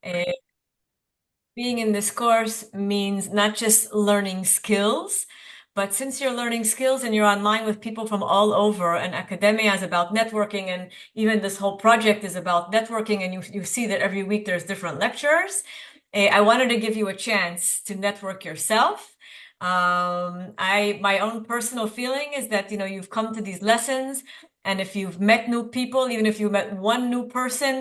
Uh, Being in this course means not just learning skills, but since you're learning skills and you're online with people from all over, and academia is about networking, and even this whole project is about networking, and you see that every week there's different lectures. I wanted to give you a chance to network yourself. My own personal feeling is that, you've come to these lessons, and if you've met new people, even if you met one new person,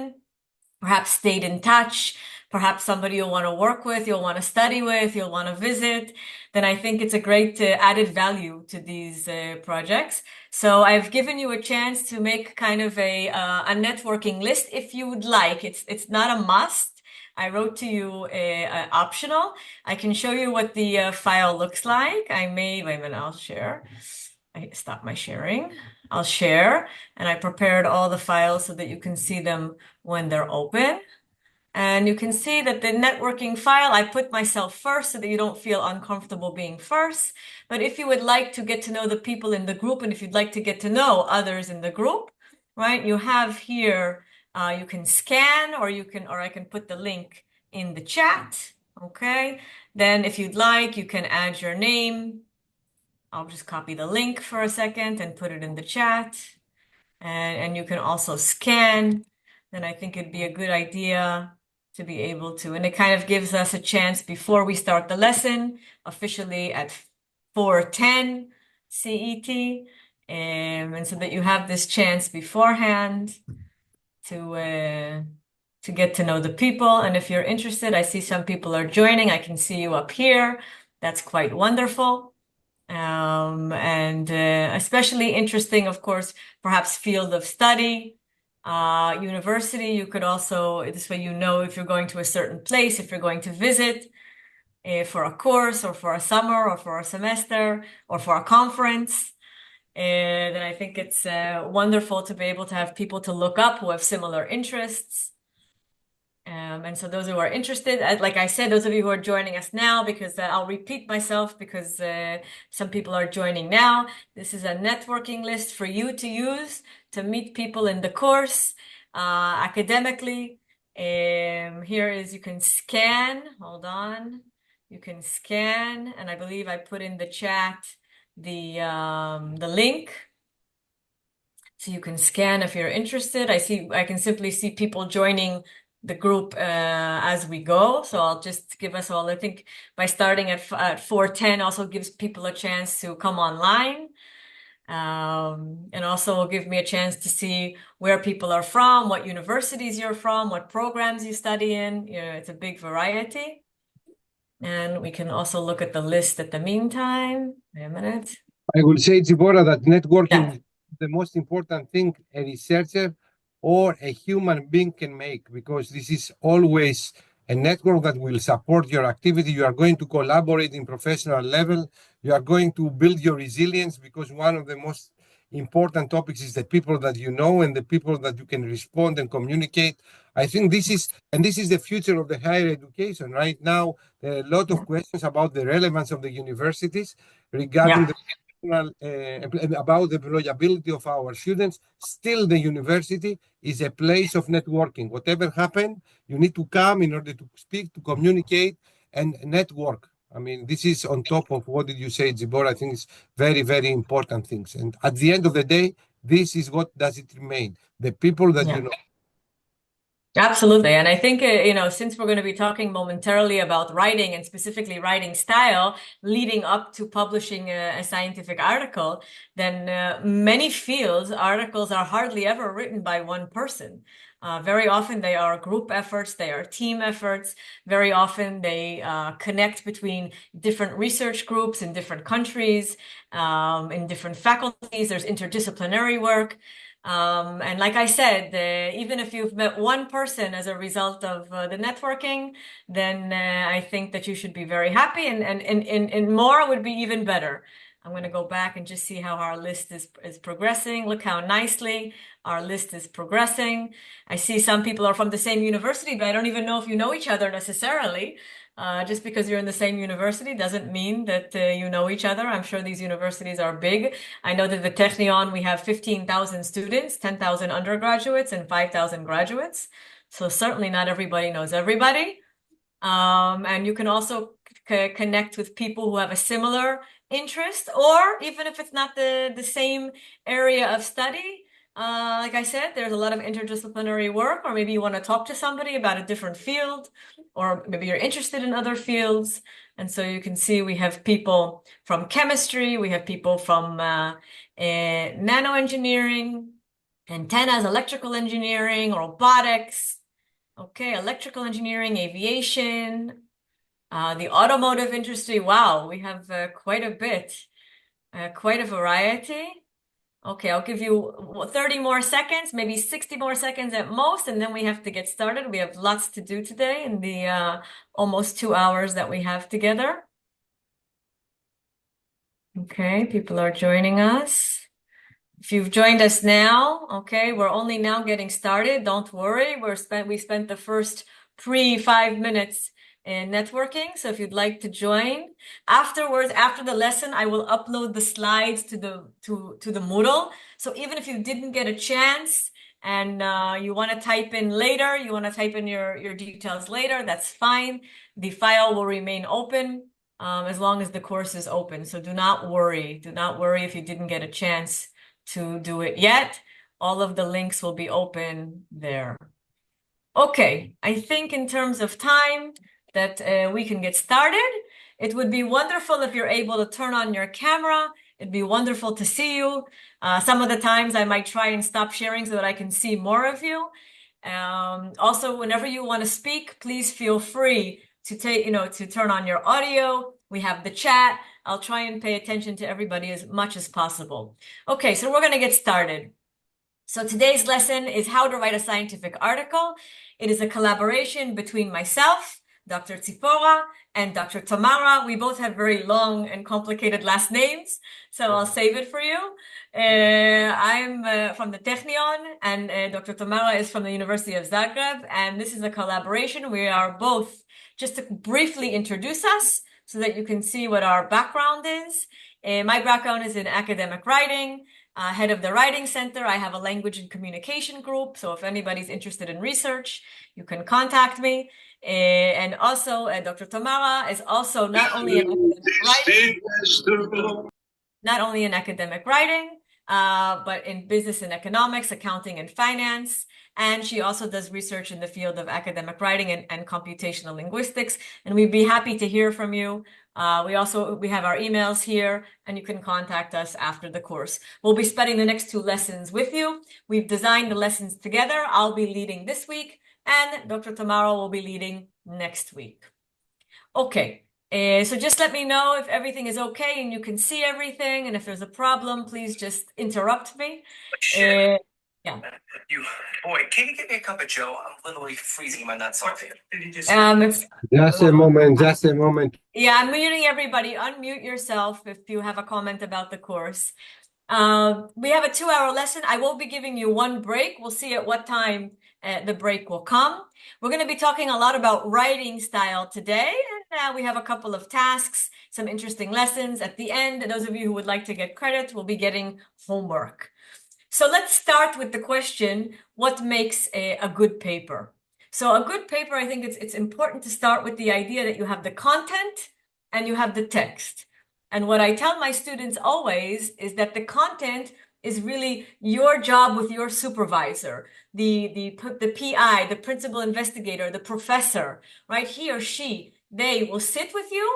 perhaps stayed in touch, perhaps somebody you'll want to work with, you'll want to study with, you'll want to visit, then I think it's a great added value to these projects. So I've given you a chance to make kind of a networking list if you would like. It's not a must. I wrote to you optional. I can show you what the file looks like. Wait a minute, I'll share. I stop my sharing. I'll share, and I prepared all the files so that you can see them when they're open. And you can see that the networking file, I put myself first so that you don't feel uncomfortable being first. But if you would like to get to know the people in the group, and if you'd like to get to know others in the group, right, you have here, you can scan, or I can put the link in the chat. Okay. Then if you'd like, you can add your name. I'll just copy the link for a second and put it in the chat. And you can also scan. Then I think it'd be a good idea to be able to. And it kind of gives us a chance before we start the lesson, officially at 4:10 CET. And so that you have this chance beforehand to get to know the people. And if you're interested, I see some people are joining. I can see you up here. That's quite wonderful. And especially interesting, of course, perhaps field of study, university. You could also, this way you know if you're going to a certain place, if you're going to visit for a course or for a summer or for a semester or for a conference. And I think it's wonderful to be able to have people to look up who have similar interests. And so those who are interested, like I said, those of you who are joining us now, because I'll repeat myself because some people are joining now. This is a networking list for you to use to meet people in the course academically. Here is, you can scan, hold on. You can scan, and I believe I put in the chat the link. So you can scan if you're interested. I can simply see people joining the group as we go. So I'll just give us all, I think by starting at 4:10 also gives people a chance to come online. And also will give me a chance to see where people are from, what universities you're from, what programs you study in. It's a big variety. And we can also look at the list at the meantime. Wait a minute. I will say, Zibora, that networking Yeah. is the most important thing a researcher or a human being can make, because this is always a network that will support your activity. You are going to collaborate in professional level. You are going to build your resilience, because one of the most important topics is the people that you know and the people that you can respond and communicate. I think this is the future of the higher education. Right now, there are a lot of questions about the relevance of the universities regarding Yeah. the about the employability of our students. Still, the university is a place of networking. Whatever happened, you need to come in order to speak, to communicate, and network. I mean, this is on top of what did you say, Zibor? I think it's very, very important things. And at the end of the day, this is what does it remain. The people that you Yeah. know. Absolutely. And I think, since we're going to be talking momentarily about writing and specifically writing style leading up to publishing a scientific article, then many fields, articles are hardly ever written by one person. Very often they are group efforts, they are team efforts. Very often they connect between different research groups in different countries, in different faculties. There's interdisciplinary work. And like I said, even if you've met one person as a result of the networking, then I think that you should be very happy, and more would be even better. I'm going to go back and just see how our list is progressing. Look how nicely our list is progressing. I see some people are from the same university, but I don't even know if you know each other necessarily. Just because you're in the same university doesn't mean that you know each other. I'm sure these universities are big. I know that the Technion, we have 15,000 students, 10,000 undergraduates, and 5,000 graduates. So certainly not everybody knows everybody. And you can also connect with people who have a similar interest, or even if it's not the same area of study. Like I said, there's a lot of interdisciplinary work, or maybe you want to talk to somebody about a different field, or maybe you're interested in other fields. And so you can see we have people from chemistry, we have people from nanoengineering, antennas, electrical engineering, robotics, okay, electrical engineering, aviation, the automotive industry. Wow, we have quite a bit, quite a variety. Okay, I'll give you 30 more seconds, maybe 60 more seconds at most, and then we have to get started. We have lots to do today in the almost 2 hours that we have together. Okay, people are joining us. If you've joined us now, okay, we're only now getting started. Don't worry, we spent the first 5 minutes in networking. So if you'd like to join, afterwards, after the lesson, I will upload the slides to the Moodle. So even if you didn't get a chance and you want to type in later, you want to type in your details later, that's fine. The file will remain open as long as the course is open. So do not worry. Do not worry if you didn't get a chance to do it yet. All of the links will be open there. Okay, I think in terms of time that we can get started. It would be wonderful if you're able to turn on your camera. It'd be wonderful to see you. Some of the times I might try and stop sharing so that I can see more of you. Also, whenever you want to speak, please feel free to to turn on your audio. We have the chat. I'll try and pay attention to everybody as much as possible. Okay, so we're going to get started. So today's lesson is how to write a scientific article. It is a collaboration between myself, Dr. Tzipora, and Dr. Tamara. We both have very long and complicated last names, so I'll save it for you. I'm from the Technion, and Dr. Tamara is from the University of Zagreb, and this is a collaboration. We are both, just to briefly introduce us so that you can see what our background is. My background is in academic writing. Head of the Writing Center. I have a language and communication group. So if anybody's interested in research, you can contact me. And also, Dr. Tamara is also not only in academic writing, but in business and economics, accounting and finance. And she also does research in the field of academic writing and computational linguistics. And we'd be happy to hear from you. We have our emails here, and you can contact us after the course. We'll be spending the next 2 lessons with you. We've designed the lessons together. I'll be leading this week, and Dr. Tamara will be leading next week. Okay, so just let me know if everything is okay and you can see everything, and if there's a problem, please just interrupt me. Yeah. Boy, can you get me a cup of Joe? I'm literally freezing my nuts off here. Just a moment. Yeah, I'm muting everybody. Unmute yourself if you have a comment about the course. We have a 2-hour lesson. I will be giving you 1 break. We'll see at what time the break will come. We're going to be talking a lot about writing style today. And we have a couple of tasks, some interesting lessons at the end. And those of you who would like to get credit will be getting homework. So let's start with the question, what makes a good paper? So a good paper, I think it's important to start with the idea that you have the content and you have the text. And what I tell my students always is that the content is really your job with your supervisor, the PI, the principal investigator, the professor, right? He or she, they will sit with you.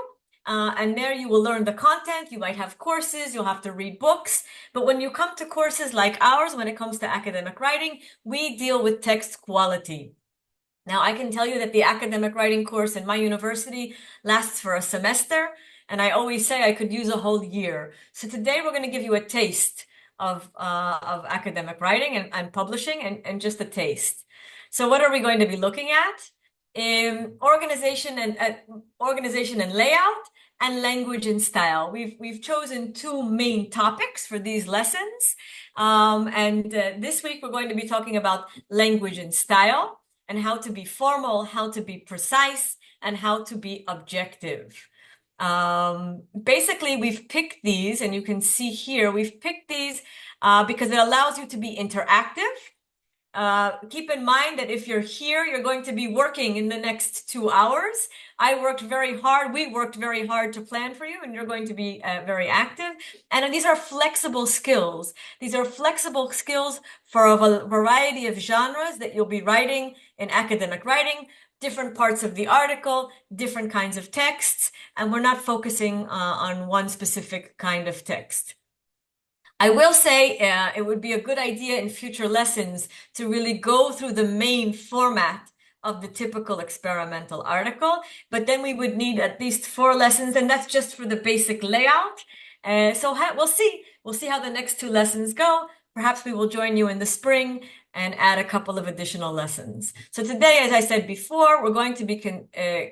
And there you will learn the content. You might have courses, you'll have to read books. But when you come to courses like ours, when it comes to academic writing, we deal with text quality. Now, I can tell you that the academic writing course in my university lasts for a semester. And I always say I could use a whole year. So today we're going to give you a taste of academic writing and publishing and just a taste. So what are we going to be looking at? Organization and layout, and language and style. We've chosen 2 main topics for these lessons. This week we're going to be talking about language and style, and how to be formal, how to be precise, and how to be objective. Basically, we've picked these, and you can see here, we've picked these because it allows you to be interactive. Keep in mind that if you're here, you're going to be working in the next 2 hours. I worked very hard. We worked very hard to plan for you, and you're going to be very active. And these are flexible skills. These are flexible skills for a variety of genres that you'll be writing in academic writing, different parts of the article, different kinds of texts, and we're not focusing on one specific kind of text. I will say it would be a good idea in future lessons to really go through the main format of the typical experimental article, but then we would need at least 4 lessons, and that's just for the basic layout. So we'll see. We'll see how the next 2 lessons go. Perhaps we will join you in the spring and add a couple of additional lessons. So today, as I said before, we're going to be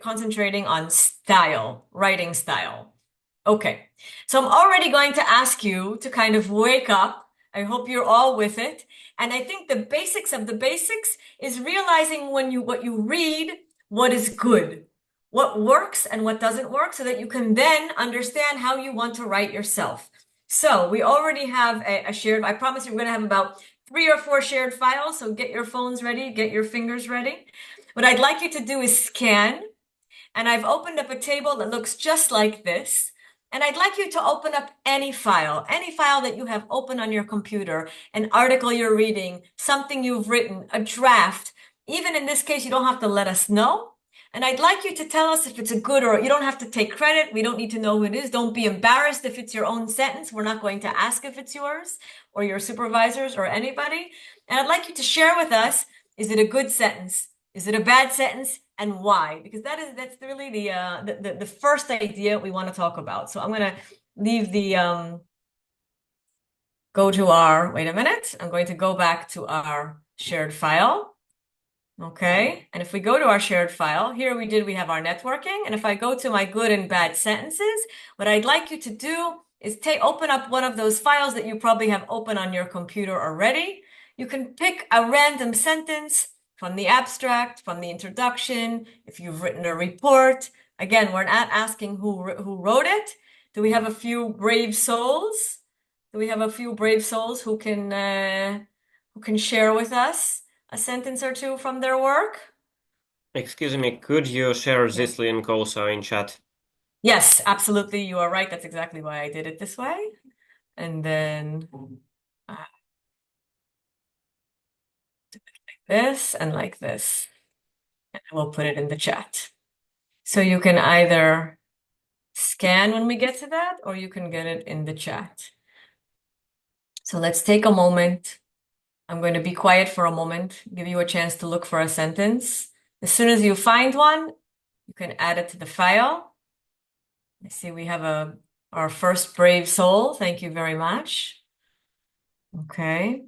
concentrating on style, writing style. Okay, so I'm already going to ask you to kind of wake up. I hope you're all with it. And I think the basics of the basics is realizing what you read, what is good, what works and what doesn't work, so that you can then understand how you want to write yourself. So we already have a shared, I promise you we're going to have about 3 or 4 shared files. So get your phones ready, get your fingers ready. What I'd like you to do is scan. And I've opened up a table that looks just like this. And I'd like you to open up any file that you have open on your computer, an article you're reading, something you've written, a draft. Even in this case, you don't have to let us know. And I'd like you to tell us if it's a good, or you don't have to take credit. We don't need to know who it is. Don't be embarrassed if it's your own sentence. We're not going to ask if it's yours or your supervisors or anybody. And I'd like you to share with us, is it a good sentence? Is it a bad sentence? And why? Because that's really the first idea we want to talk about. So I'm going to leave the wait a minute. I'm going to go back to our shared file. Okay. And if we go to our shared file, here we have our networking. And if I go to my good and bad sentences, what I'd like you to do is open up one of those files that you probably have open on your computer already. You can pick a random sentence from the abstract, from the introduction, if you've written a report. Again, we're not asking who wrote it. Do we have a few brave souls? Do we have a few brave souls who can share with us a sentence or 2 from their work? Excuse me, could you share this link also in chat? Yes, absolutely. You are right. That's exactly why I did it this way. And then this and like this. And we'll put it in the chat. So you can either scan when we get to that, or you can get it in the chat. So let's take a moment. I'm going to be quiet for a moment, give you a chance to look for a sentence. As soon as you find one, you can add it to the file. I see we have our first brave soul. Thank you very much. Okay.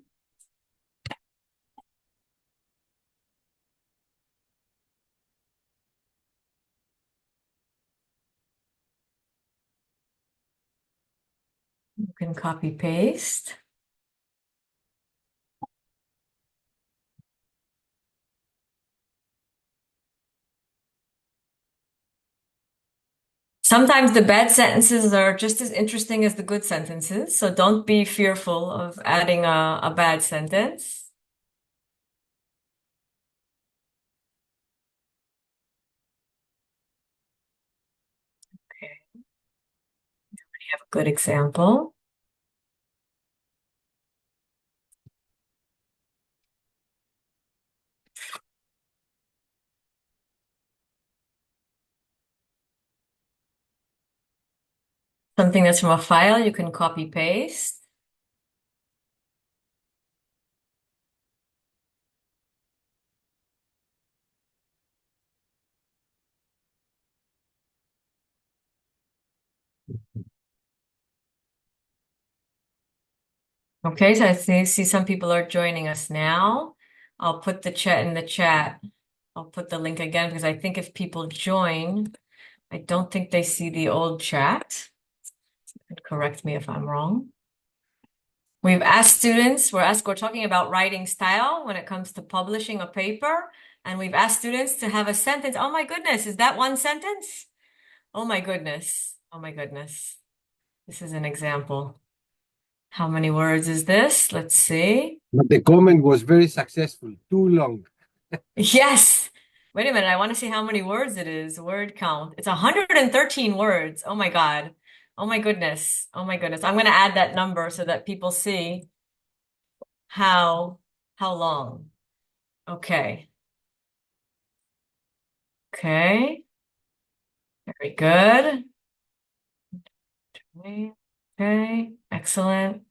You can copy paste. Sometimes the bad sentences are just as interesting as the good sentences, so don't be fearful of adding a bad sentence. Okay. We have a good example. Something that's from a file, you can copy paste. Okay, so I see some people are joining us now. I'll put the chat in the chat. I'll put the link again because I think if people join, I don't think they see the old chat. Correct me if I'm wrong. We've asked students, we're talking about writing style when it comes to publishing a paper, and we've asked students to have a sentence. Oh my goodness, is that one sentence? Oh my goodness. Oh my goodness. This is an example. How many words is this? Let's see. But the comment was very successful. Too long. Yes. Wait a minute. I want to see how many words it is. Word count. It's 113 words. Oh my God. Oh my goodness. Oh my goodness. I'm going to add that number so that people see how long. Okay. Okay. Very good. Okay. Excellent.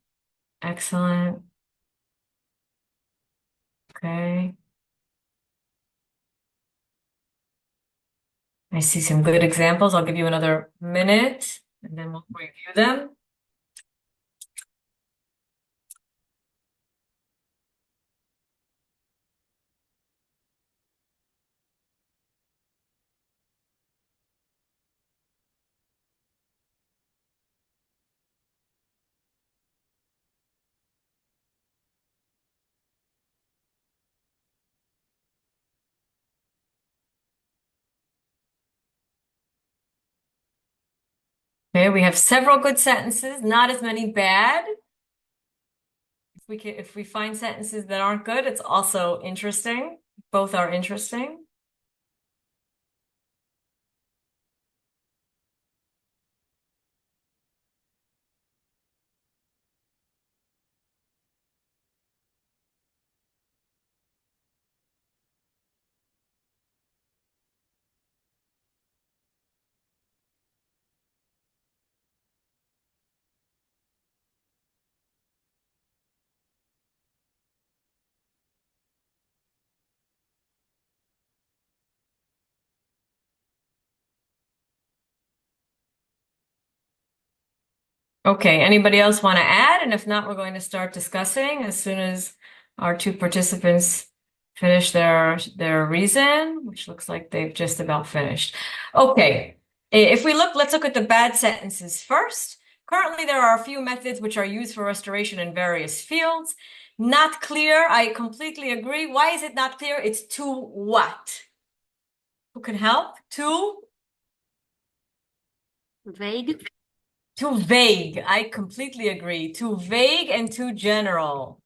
Excellent. Okay. I see some good examples. I'll give you another minute and then we'll review them. Okay, we have several good sentences, not as many bad. If we find sentences that aren't good, it's also interesting. Both are interesting. Okay, anybody else want to add? And if not, we're going to start discussing as soon as our two participants finish their reason, which looks like they've just about finished. Okay, let's look at the bad sentences first. Currently, there are a few methods which are used for restoration in various fields. Not clear, I completely agree. Why is it not clear? It's too what? Who can help? Too Vague. Too vague. I completely agree. Too vague and too general.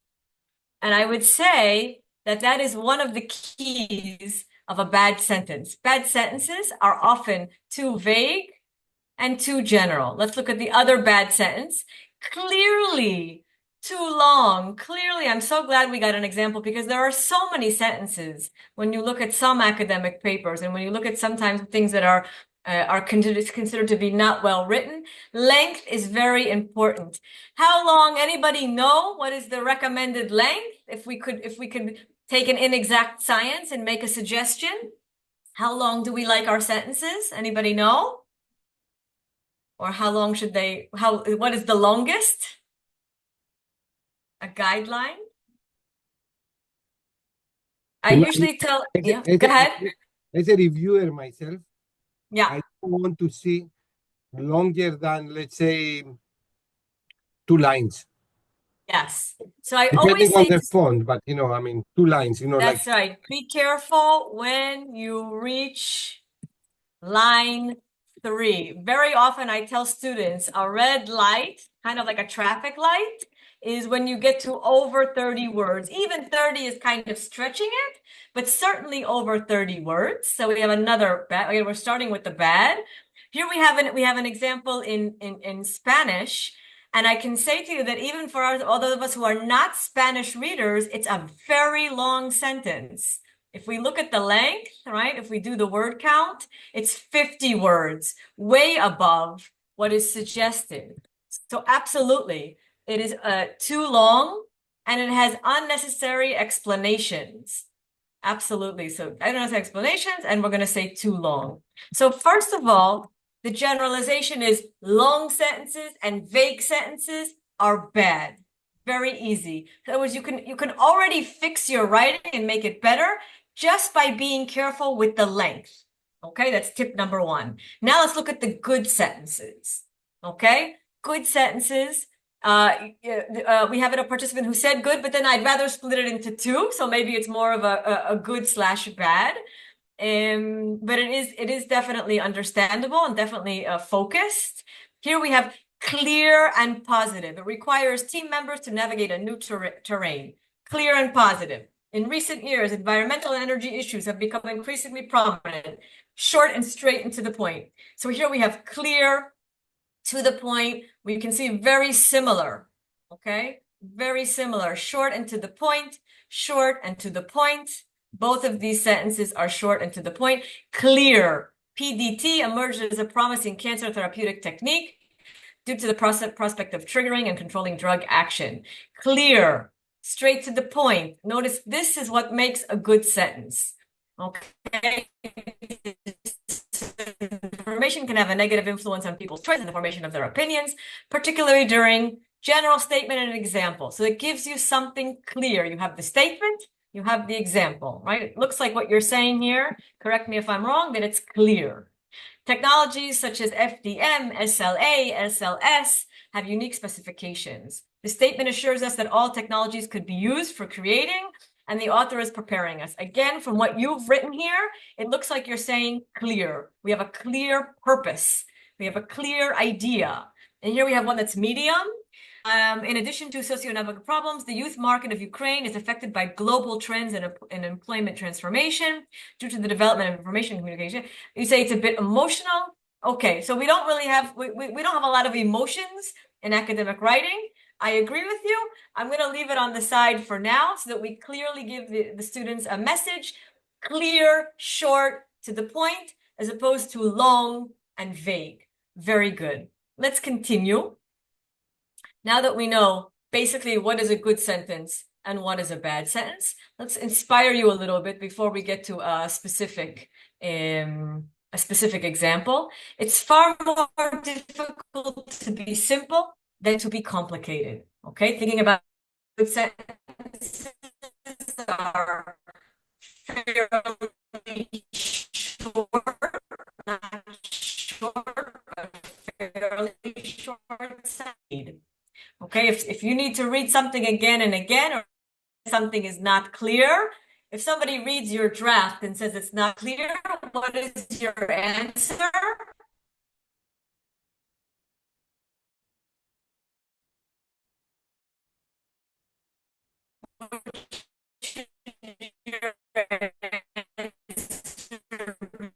And I would say that that is one of the keys of a bad sentence. Bad sentences are often too vague and too general. Let's look at the other bad sentence. Clearly too long. Clearly, I'm so glad we got an example because there are so many sentences when you look at some academic papers and when you look at sometimes things that are considered to be not well written. Length is very important. How long? Anybody know what is the recommended length? If we could take an inexact science and make a suggestion, how long do we like our sentences? Anybody know? Or how long should they? What is the longest? A guideline? I usually tell. Yeah, go ahead. As a reviewer myself, Yeah. I don't want to see longer than, let's say, 2 lines. Yes. So I Depending always on say the font, but I mean, 2 lines, that's right. Be careful when you reach line 3. Very often I tell students a red light, kind of like a traffic light, is when you get to over 30 words. Even 30 is kind of stretching it, but certainly over 30 words. So we have another bad. Okay, we're starting with the bad. Here we have an example in Spanish. And I can say to you that even for all those of us who are not Spanish readers, it's a very long sentence. If we look at the length, right, if we do the word count, it's 50 words, way above what is suggested. So absolutely, it is too long and it has unnecessary explanations. Absolutely. So I don't have explanations and we're going to say too long. So first of all, the generalization is long sentences and vague sentences are bad. Very easy. In other words, you can already fix your writing and make it better just by being careful with the length. Okay, that's tip number 1. Now let's look at the good sentences. Okay, good sentences. We have a participant who said good, but then I'd rather split it into 2. So maybe it's more of a good/bad. But it is definitely understandable and definitely focused. Here we have clear and positive. It requires team members to navigate a new terrain. Clear and positive. In recent years, environmental and energy issues have become increasingly prominent, short and straight and to the point. So here we have clear, to the point. We can see very similar, okay? Very similar, short and to the point, short and to the point. Both of these sentences are short and to the point. Clear. PDT emerged as a promising cancer therapeutic technique due to the prospect of triggering and controlling drug action. Clear, straight to the point. Notice this is what makes a good sentence. Okay. Information can have a negative influence on people's choice in the formation of their opinions, particularly during general statement and example. So it gives you something clear. You have the statement, you have the example, right? It looks like what you're saying here, correct me if I'm wrong, that it's clear. Technologies such as FDM, SLA, SLS have unique specifications. The statement assures us that all technologies could be used for creating, and the author is preparing us. Again, from what you've written here, it looks like you're saying clear. We have a clear purpose. We have a clear idea. And here we have one that's medium. In addition to socioeconomic problems, the youth market of Ukraine is affected by global trends in employment transformation due to the development of information communication. You say it's a bit emotional. Okay, so we don't really have, we don't have a lot of emotions in academic writing. I agree with you. I'm going to leave it on the side for now so that we clearly give the students a message, clear, short, to the point, as opposed to long and vague. Very good. Let's continue. Now that we know basically what is a good sentence and what is a bad sentence, let's inspire you a little bit before we get to a specific example. It's far more difficult to be simple than to be complicated. Okay, thinking about good sentences are fairly short, not short, but fairly short-sighted. Okay, if you need to read something again and again, or something is not clear, if somebody reads your draft and says it's not clear, what is your answer?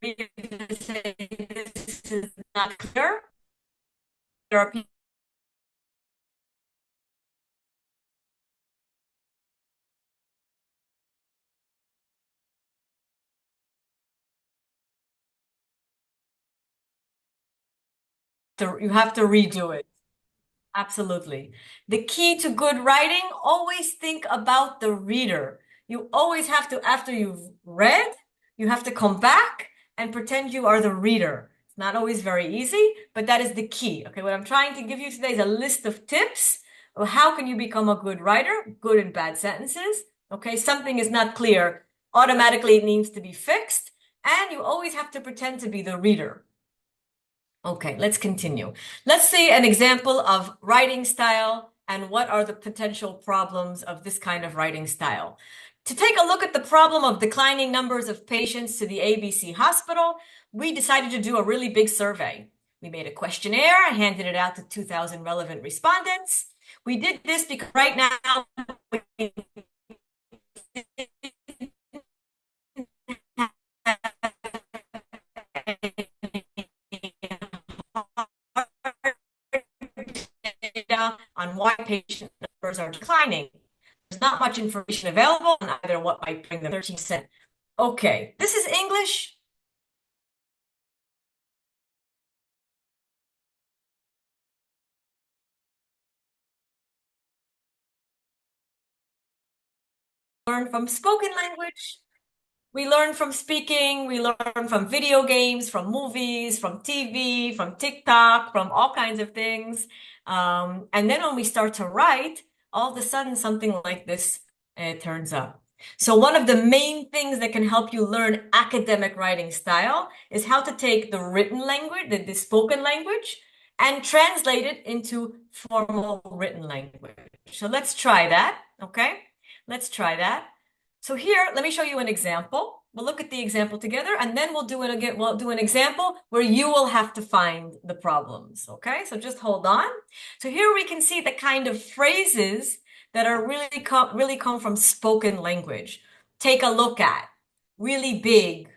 This is not clear. There are people you have to redo it. Absolutely. The key to good writing, always think about the reader. You always have to, after you've read, you have to come back and pretend you are the reader. It's not always very easy, but that is the key. Okay, what I'm trying to give you today is a list of tips of how can you become a good writer, good and bad sentences. Okay, something is not clear. Automatically, it needs to be fixed, and you always have to pretend to be the reader. Okay, let's continue. Let's see an example of writing style and what are the potential problems of this kind of writing style. To take a look at the problem of declining numbers of patients to the ABC hospital, we decided to do a really big survey. We made a questionnaire, handed it out to 2,000 relevant respondents. We did this because right now, on why patient numbers are declining. There's not much information available on either what might bring them 13%. Okay, this is English. Learn from spoken language. We learn from speaking, we learn from video games, from movies, from TV, from TikTok, from all kinds of things. And then when we start to write, all of a sudden something like this turns up. So one of the main things that can help you learn academic writing style is how to take the written language, the spoken language, and translate it into formal written language. So let's try that, okay? Let's try that. So here, let me show you an example. We'll look at the example together, and then we'll do it again. We'll do an example where you will have to find the problems. Okay, so just hold on. So here we can see the kind of phrases that are really come from spoken language. Take a look at. Really big.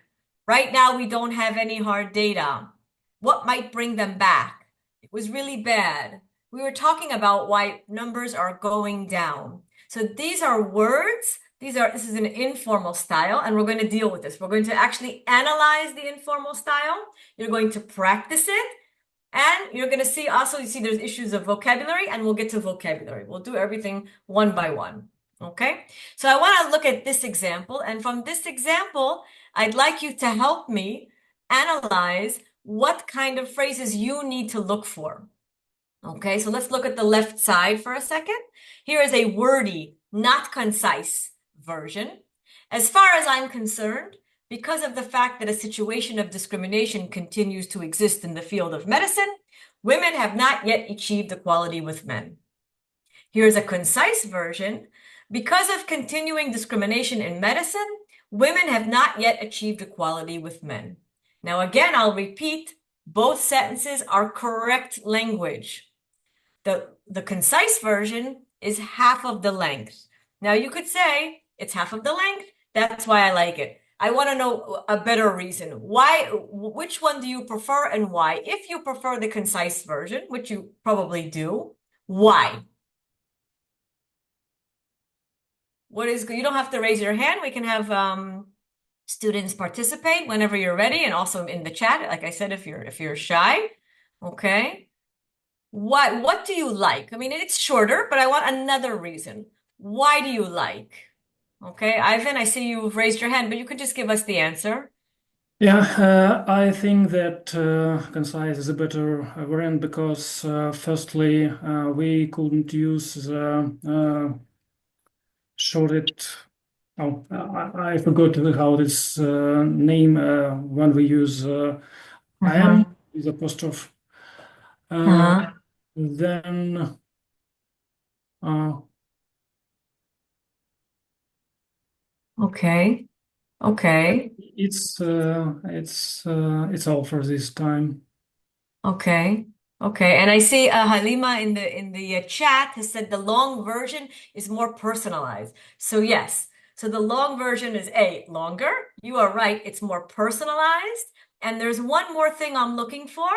Right now we don't have any hard data. What might bring them back? It was really bad. We were talking about why numbers are going down. So these are words. This is an informal style, and we're going to deal with this. We're going to actually analyze the informal style. You're going to practice it, and you're going to see also, you see there's issues of vocabulary, and we'll get to vocabulary. We'll do everything one by one. Okay? So I want to look at this example, and from this example, I'd like you to help me analyze what kind of phrases you need to look for. Okay, so let's look at the left side for a second. Here is a wordy, not concise version. As far as I'm concerned, because of the fact that a situation of discrimination continues to exist in the field of medicine, women have not yet achieved equality with men. Here's a concise version. Because of continuing discrimination in medicine, women have not yet achieved equality with men. Now, again, I'll repeat, both sentences are correct language. The concise version is half of the length. Now, you could say it's half of the length. That's why I like it. I want to know a better reason. Which one do you prefer and why? If you prefer the concise version, which you probably do, why? You don't have to raise your hand. We can have students participate whenever you're ready, and also in the chat, like I said, if you're shy. Okay. What do you like? I mean, it's shorter, but I want another reason. Why do you like? Okay, Ivan, I see you've raised your hand, but you could just give us the answer. Yeah, I think that concise is a better variant because firstly, we couldn't use the shorted. Oh, I forgot how this name when we use I am with apostrophe. Then Okay. Okay. it's all for this time. Okay. Okay. And I see Halima in the chat has said the long version is more personalized. So yes. So the long version is longer. You are right. It's more personalized. And there's one more thing I'm looking for.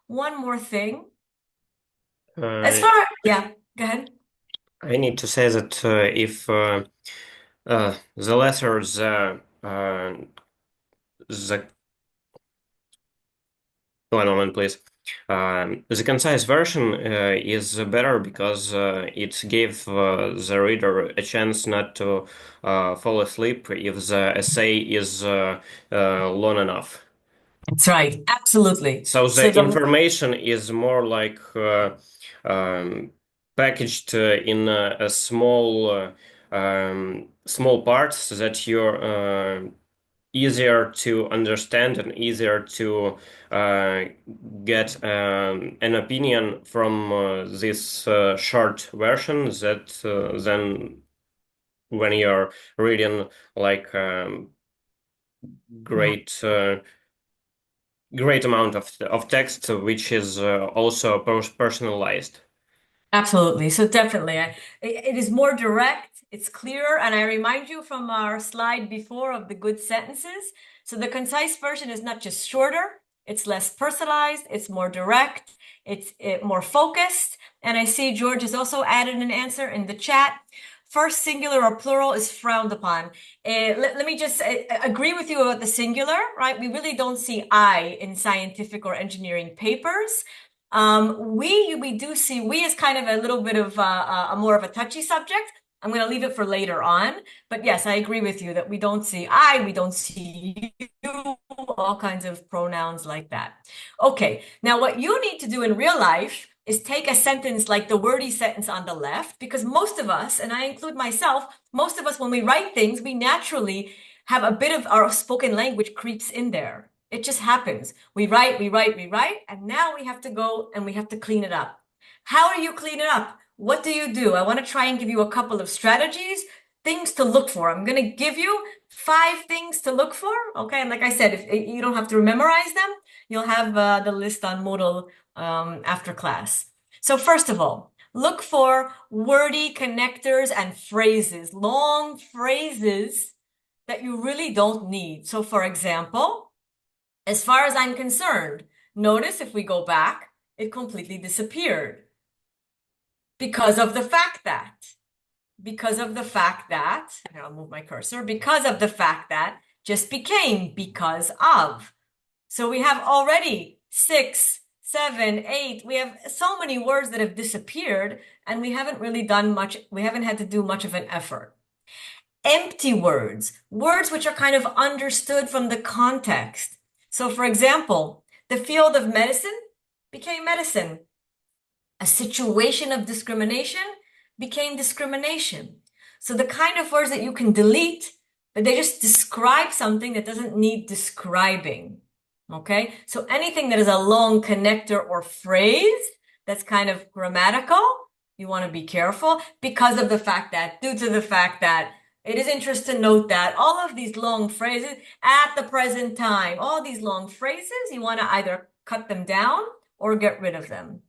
One more thing. Yeah, go ahead. I need to say that if the letters the one moment, please. The concise version is better because it gave the reader a chance not to fall asleep if the essay is long enough. That's right. Absolutely. So the information is more like packaged in a small parts that you're easier to understand and easier to get an opinion from this short version that than when you're reading like great amount of text, which is also personalized. Absolutely. So definitely, it is more direct, it's clearer, and I remind you from our slide before of the good sentences. So the concise version is not just shorter, it's less personalized, it's more direct, it's more focused. And I see George has also added an answer in the chat. First singular or plural is frowned upon. Let me just agree with you about the singular, right? We really don't see I in scientific or engineering papers. We do see we as kind of a little bit of a more of a touchy subject. I'm going to leave it for later on. But yes, I agree with you that we don't see I, we don't see you, all kinds of pronouns like that. Okay, now what you need to do in real life is take a sentence like the wordy sentence on the left, because most of us, and I include myself, most of us, when we write things, we naturally have a bit of our spoken language creeps in there. It just happens. We write, and now we have to go and we have to clean it up. How do you clean it up? What do you do? I want to try and give you a couple of strategies things to look for. I'm going to give you 5 things to look for. Okay. And like I said, if you don't have to memorize them, you'll have the list on Moodle after class. So first of all, look for wordy connectors and phrases, long phrases that you really don't need. So for example, as far as I'm concerned, notice if we go back, it completely disappeared because of the fact that, here, I'll move my cursor, because of the fact that just became because of. So we have already 6, 7, 8. We have so many words that have disappeared and we haven't really done much. We haven't had to do much of an effort. Empty words, words which are kind of understood from the context. So for example, the field of medicine became medicine. A situation of discrimination became discrimination. So the kind of words that you can delete, but they just describe something that doesn't need describing. Okay, so anything that is a long connector or phrase that's kind of grammatical, you want to be careful because of the fact that, due to the fact that, it is interesting to note that all of these long phrases, at the present time, all these long phrases, you want to either cut them down or get rid of them.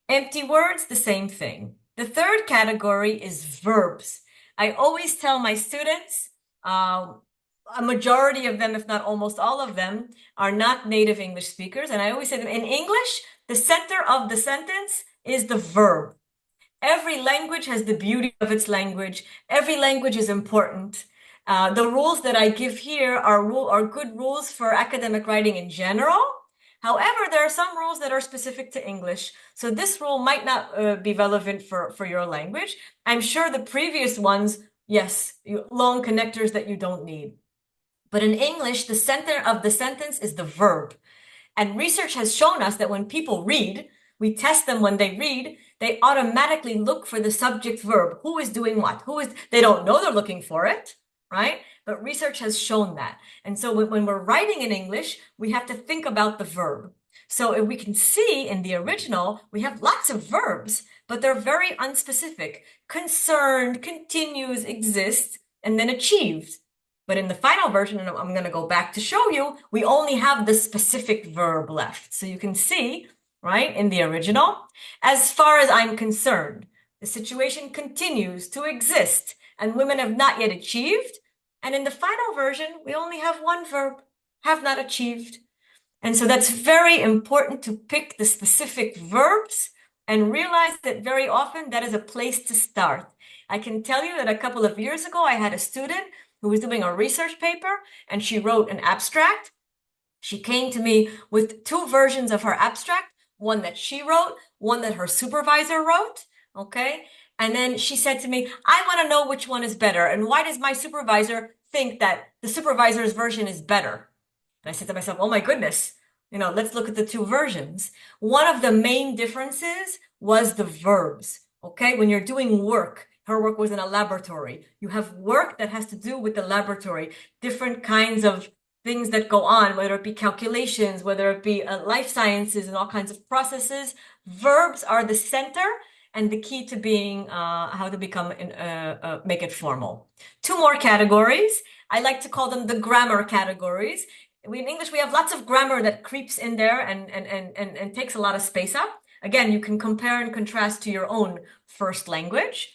Empty words, the same thing. The third category is verbs. I always tell my students, a majority of them, if not almost all of them, are not native English speakers. And I always say to them, in English, the center of the sentence is the verb. Every language has the beauty of its language. Every language is important. The rules that I give here are good rules for academic writing in general. However, there are some rules that are specific to English. So this rule might not be relevant for your language. I'm sure the previous ones, yes, long connectors that you don't need. But in English, the center of the sentence is the verb. And research has shown us that when people read, we test them when they read, they automatically look for the subject verb. Who is doing what? They don't know they're looking for it, right? But research has shown that. And so when we're writing in English, we have to think about the verb. So if we can see in the original, we have lots of verbs, but they're very unspecific. Concerned, continues, exists, and then achieved. But in the final version, and I'm going to go back to show you, we only have the specific verb left. So you can see, right, in the original, as far as I'm concerned, the situation continues to exist and women have not yet achieved. And in the final version, we only have one verb, have not achieved. And so that's very important to pick the specific verbs and realize that very often that is a place to start. I can tell you that a couple of years ago, I had a student who was doing a research paper and she wrote an abstract. She came to me with 2 versions of her abstract, one that she wrote, one that her supervisor wrote, okay? And then she said to me, I want to know which one is better. And why does my supervisor think that the supervisor's version is better? And I said to myself, oh my goodness, let's look at the 2 versions. One of the main differences was the verbs, okay? When you're doing work, her work was in a laboratory. You have work that has to do with the laboratory, different kinds of things that go on, whether it be calculations, whether it be life sciences and all kinds of processes. Verbs are the center and the key to being how to become make it formal. 2 more categories. I like to call them the grammar categories. In English, we have lots of grammar that creeps in there and takes a lot of space up. Again, you can compare and contrast to your own first language.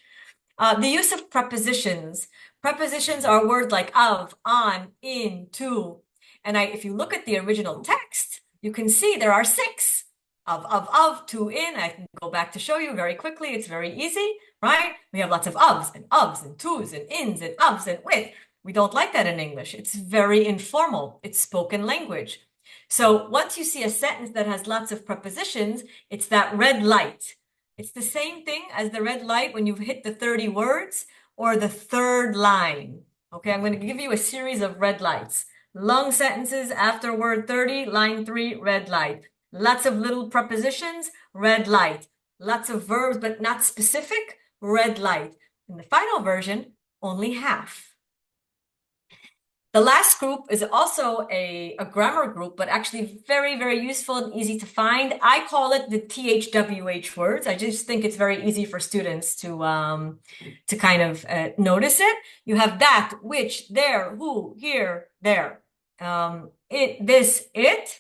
The use of prepositions. Prepositions are words like of, on, in, to. And if you look at the original text, you can see there are 6. Of, to, in. I can go back to show you very quickly. It's very easy, right? We have lots of ofs and tos and ins and ofs and with. We don't like that in English. It's very informal. It's spoken language. So once you see a sentence that has lots of prepositions, it's that red light. It's the same thing as the red light when you've hit the 30 words or the 3rd line. Okay, I'm going to give you a series of red lights. Long sentences after word 30, line 3, red light. Lots of little prepositions, red light. Lots of verbs, but not specific, red light. In the final version, only half. The last group is also a grammar group, but actually very, very useful and easy to find. I call it the THWH words. I just think it's very easy for students to kind of notice it. You have that, which, there, who, here, there. It, this, it.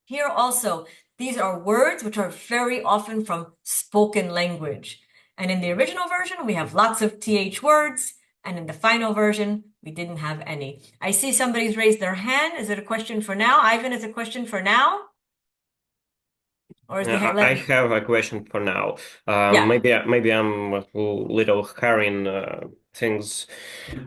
Here also, these are words which are very often from spoken language. And in the original version, we have lots of TH words. And in the final version, we didn't have any. I see somebody's raised their hand. Is it a question for now? Ivan, is a question for now? Or is the hand? I have a question for now. Yeah. Maybe I'm a little hurrying things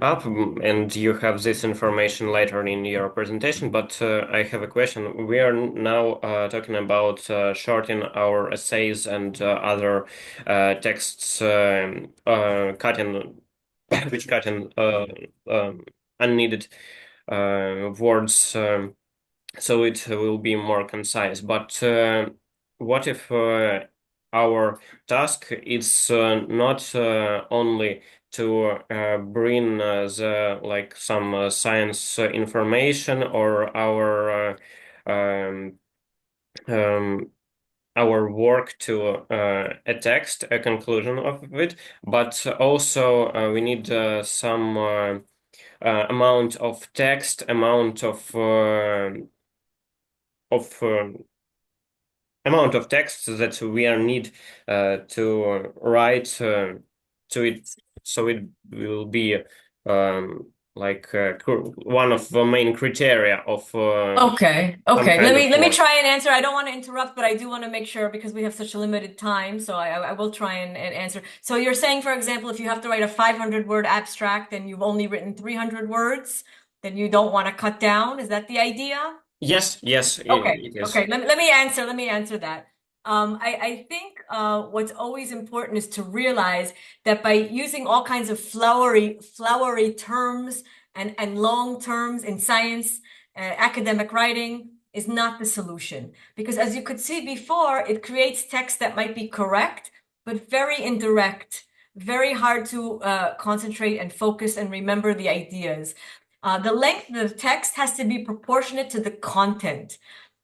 up, and you have this information later in your presentation. But I have a question. We are now talking about shortening our essays and other texts, cutting, which cutting unneeded words, so it will be more concise. But what if our task is not only to bring some science information or our work to a text, a conclusion of it, but also we need some amount of text, amount of amount of text that we are need to write to it, so it will be one of the main criteria of Okay. some kind Let of me work. try and answer. I don't want to interrupt, but I do want to make sure because we have such a limited time. So I will try and answer. So you're saying, for example, if you have to write a 500-word abstract and you've only written 300 words, then you don't want to cut down. Is that the idea? Yes, Okay. it is. Okay. Let me answer that. I think what's always important is to realize that by using all kinds of flowery terms and long terms in science, academic writing is not the solution. Because as you could see before, it creates text that might be correct, but very indirect, very hard to concentrate and focus and remember the ideas. The length of the text has to be proportionate to the content.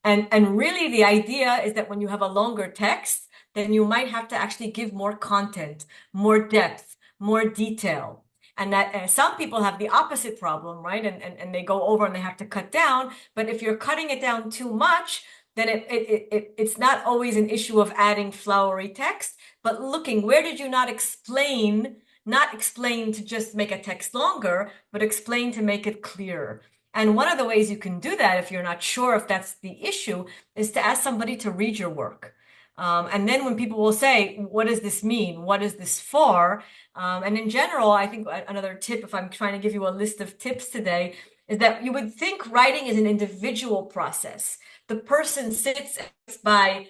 And really the idea is that when you have a longer text, then you might have to actually give more content, more depth, more detail. And that some people have the opposite problem, right? And they go over and they have to cut down. But if you're cutting it down too much, then it's not always an issue of adding flowery text, but looking, where did you not explain to just make a text longer, but explain to make it clearer. And one of the ways you can do that, if you're not sure if that's the issue, is to ask somebody to read your work. And then when people will say, what does this mean? What is this for? And in general, I think another tip, if I'm trying to give you a list of tips today, is that you would think writing is an individual process. The person sits by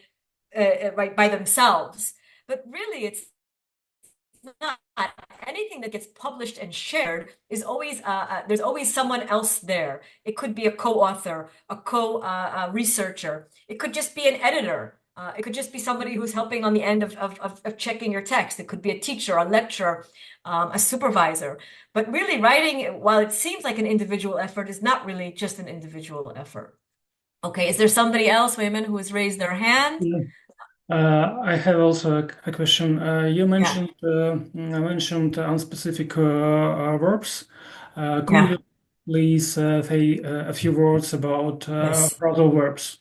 themselves, but really it's not. Anything that gets published and shared is always there's always someone else there. It could be a co-author, a co-researcher. It could just be an editor. It could just be somebody who's helping on the end of checking your text. It could be a teacher, a lecturer, a supervisor. But really, writing, while it seems like an individual effort, is not really just an individual effort. Okay, is there somebody else, women, who has raised their hand? Yeah. I have also a question. You mentioned unspecific verbs. Could you please say a few words about phrasal verbs?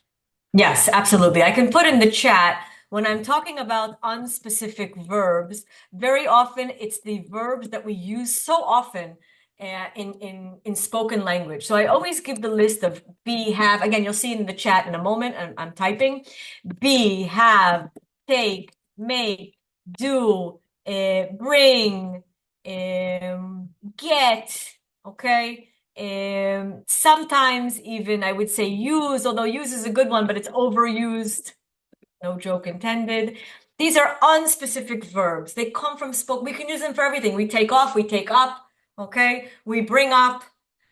Yes, absolutely. I can put in the chat, when I'm talking about unspecific verbs, very often it's the verbs that we use so often in spoken language. So I always give the list of be, have. Again, you'll see it in the chat in a moment. I'm typing. Be, have, take, make, do, bring, get, okay? Sometimes even I would say use, although use is a good one, but it's overused. No joke intended. These are unspecific verbs. They come from we can use them for everything. We take off, we take up, okay? We bring up,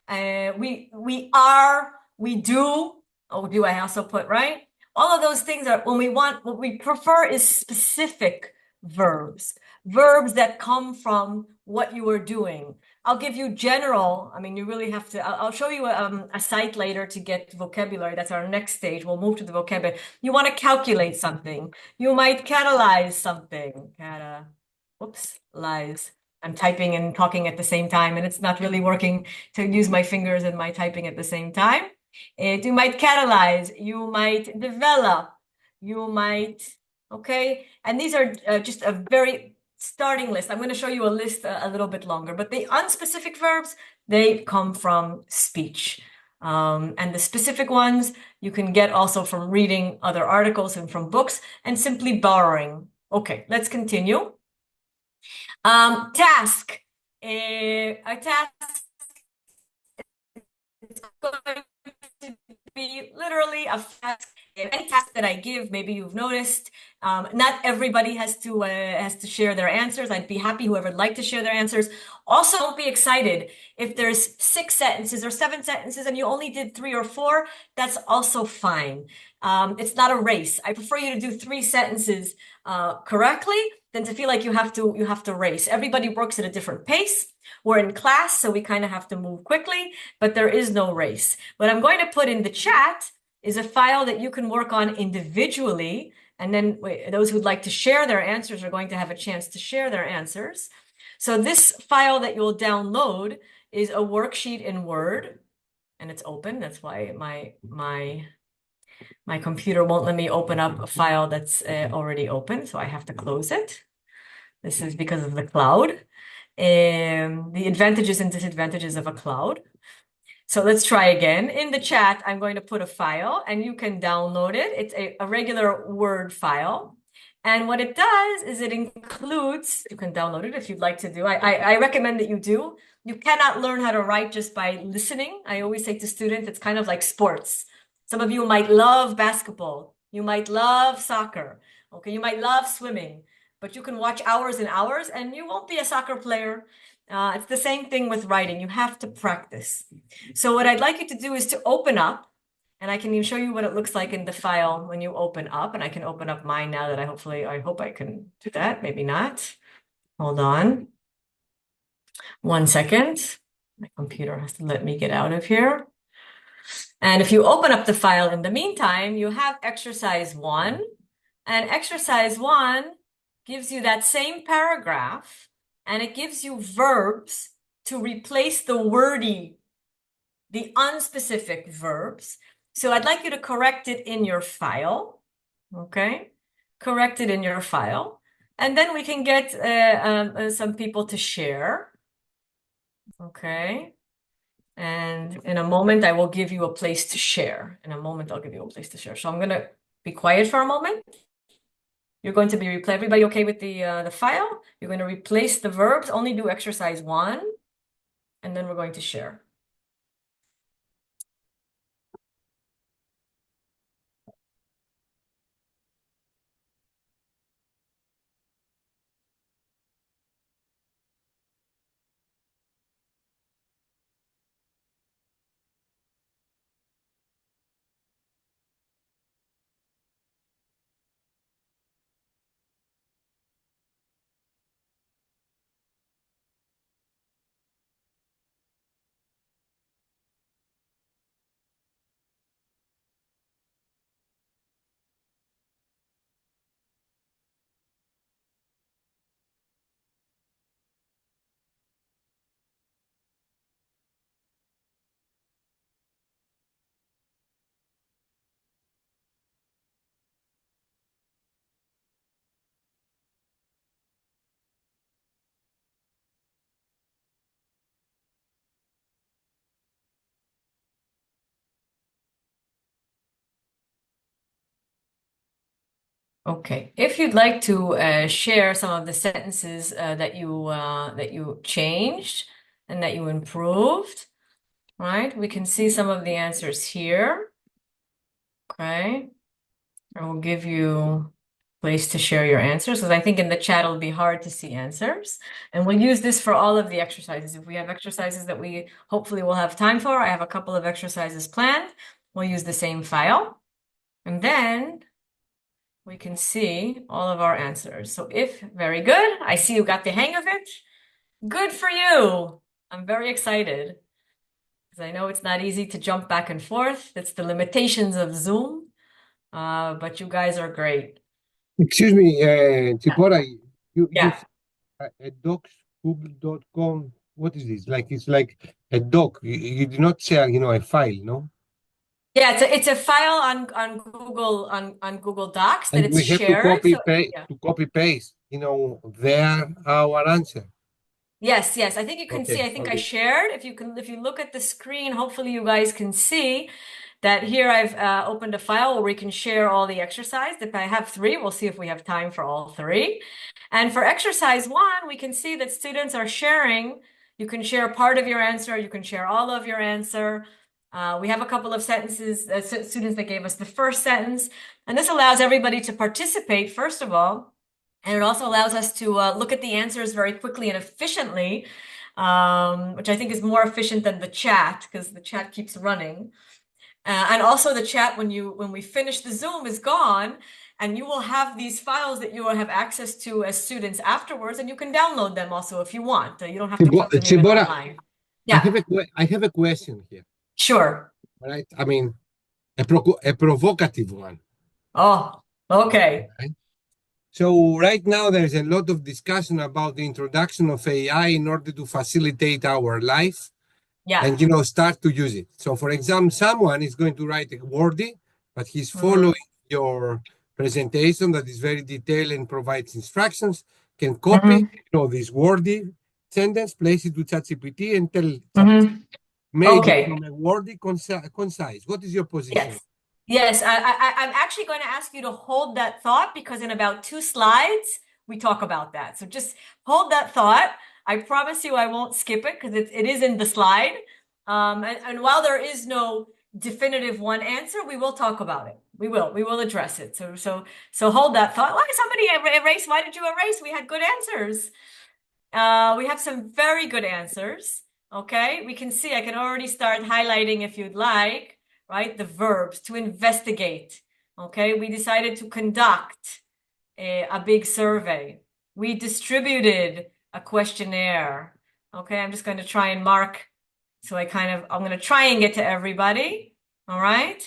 we are, we do. Oh, do I also put, right? All of those things are what we prefer is specific verbs. Verbs that come from what you are doing. I'll give you general. I mean, you really have to. I'll show you a site later to get vocabulary. That's our next stage. We'll move to the vocabulary. You want to calculate something. You might catalyze something. Oops, lies. I'm typing and talking at the same time, and it's not really working to use my fingers and my typing at the same time. You might catalyze. You might develop. You might, okay? And these are just a very starting list. I'm going to show you a list a little bit longer, but the unspecific verbs, they come from speech. And the specific ones you can get also from reading other articles and from books and simply borrowing. Okay, let's continue. Task. A task is going to be literally a task. Any task that I give, maybe you've noticed, not everybody has to share their answers. I'd be happy whoever would like to share their answers. Also, don't be excited if there's 6 sentences or 7 sentences and you only did 3 or 4. That's also fine. It's not a race. I prefer you to do 3 sentences correctly than to feel like you have to race. Everybody works at a different pace. We're in class, so we kind of have to move quickly, but there is no race. What I'm going to put in the chat is a file that you can work on individually, and then those who'd like to share their answers are going to have a chance to share their answers. So this file that you'll download is a worksheet in Word, and it's open. That's why my computer won't let me open up a file that's already open, so I have to close it. This is because of the cloud. The advantages and disadvantages of a cloud. So let's try again. In the chat, I'm going to put a file and you can download it. It's a regular Word file. And what it does is it includes, you can download it if you'd like to do. I recommend that you do. You cannot learn how to write just by listening. I always say to students, it's kind of like sports. Some of you might love basketball. You might love soccer. Okay, you might love swimming. But you can watch hours and hours and you won't be a soccer player. It's the same thing with writing. You have to practice. So what I'd like you to do is to open up, and I can even show you what it looks like in the file when you open up, and I can open up mine now that I hope I can do that. Maybe not. Hold on. 1 second. My computer has to let me get out of here. And if you open up the file in the meantime, you have exercise 1, and exercise 1 gives you that same paragraph, and it gives you verbs to replace the wordy, the unspecific verbs. So I'd like you to correct it in your file, okay? Correct it in your file. And then we can get some people to share, okay? And in a moment, I will give you a place to share. In a moment, I'll give you a place to share. So I'm gonna be quiet for a moment. You're going to be everybody okay with the file? You're going to replace the verbs, only do exercise 1, and then we're going to share. Okay, if you'd like to share some of the sentences that you changed and that you improved, right? We can see some of the answers here. Okay, I will give you a place to share your answers because I think in the chat it'll be hard to see answers. And we'll use this for all of the exercises. If we have exercises that we hopefully will have time for, I have a couple of exercises planned. We'll use the same file. And then we can see all of our answers. So very good, I see you got the hang of it. Good for you. I'm very excited because I know it's not easy to jump back and forth. It's the limitations of Zoom, but you guys are great. Excuse me, Tipora, you Yeah. a docs.google.com. What is this? Like it's like a doc. You did not share, a file, no? Yeah, it's a file on Google Docs that And it's we have to shared. So yeah. copy paste, there our answer. Yes, I think you can see, Okay, I think I okay. shared. If you look at the screen, hopefully you guys can see that here I've opened a file where we can share all the exercise. If I have 3, we'll see if we have time for all 3. And for exercise 1, we can see that students are sharing. You can share part of your answer. You can share all of your answer. We have a couple of sentences, students that gave us the first sentence. And this allows everybody to participate, first of all. And it also allows us to look at the answers very quickly and efficiently, which I think is more efficient than the chat because the chat keeps running. And also the chat, when we finish the Zoom, is gone, and you will have these files that you will have access to as students afterwards, and you can download them also if you want. You don't have to put them even Tibora, online. Yeah, I have a question here, sure. right? I mean, a provocative one. Oh, okay. Right? So right now there's a lot of discussion about the introduction of AI in order to facilitate our life Yeah. and start to use it. So for example, someone is going to write a wordy, but he's following your presentation that is very detailed and provides instructions, can copy this wordy sentence, place it to ChatGPT and tell ChatGPT, made it Okay. from a wordy concise. What is your position? Yes, I'm actually going to ask you to hold that thought because in about 2 slides, we talk about that. So just hold that thought. I promise you I won't skip it because it is in the slide. And while there is no definitive one answer, we will talk about it. We will address it. So hold that thought. Why somebody erase? Why did you erase? We had good answers. We have some very good answers. Okay, we can see, I can already start highlighting if you'd like, right? The verbs to investigate. Okay, we decided to conduct a big survey. We distributed a questionnaire. Okay, I'm just going to try and mark. So I'm going to try and get to everybody. All right.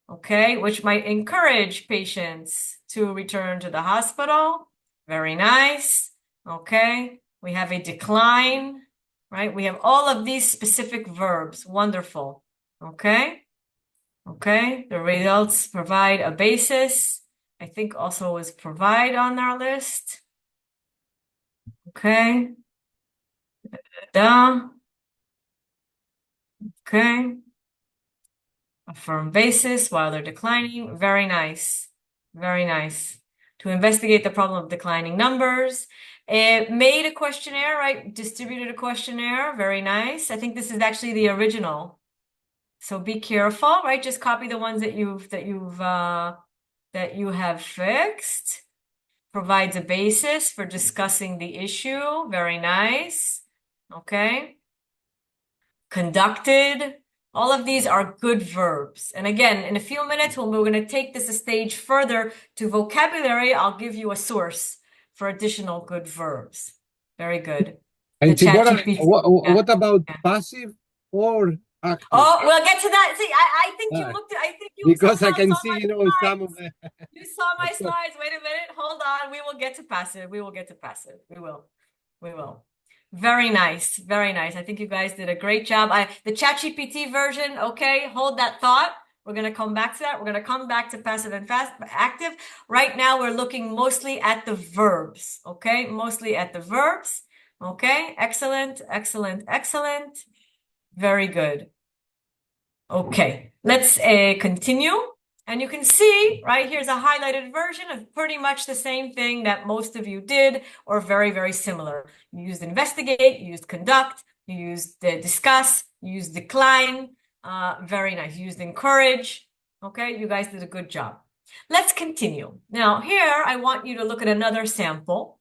Okay, which might encourage patients to return to the hospital. Very nice. Okay, we have a decline, right? We have all of these specific verbs. Wonderful. Okay. Okay, the results provide a basis. I think also was provide on our list. Okay. Okay. A firm basis while they're declining. Very nice. Very nice. To investigate the problem of declining numbers. It made a questionnaire, right? Distributed a questionnaire. Very nice. I think this is actually the original. So be careful, right? Just copy the ones that you have fixed. Provides a basis for discussing the issue. Very nice. Okay. Conducted. All of these are good verbs. And again, in a few minutes, when we're going to take this a stage further to vocabulary, I'll give you a source for additional good verbs. Very good. And The ChatGPT. what about passive or active? Oh, we'll get to that. See, I think you looked at, I think you because I somehow can saw see, my some of slides. the. You saw my slides. Wait a minute. Hold on. We will get to passive. We will get to passive. We will. We will. Very nice. Very nice. I think you guys did a great job. The ChatGPT version, okay, hold that thought. We're going to come back to that. We're going to come back to passive and active. Right now, we're looking mostly at the verbs, okay? Mostly at the verbs. Okay, excellent, excellent, excellent. Very good. Okay, let's continue. And you can see, right, here's a highlighted version of pretty much the same thing that most of you did, or very, very similar. You used investigate, you used conduct, you used discuss, you used decline. Very nice. You used encourage. Okay, you guys did a good job. Let's continue. Now, here, I want you to look at another sample.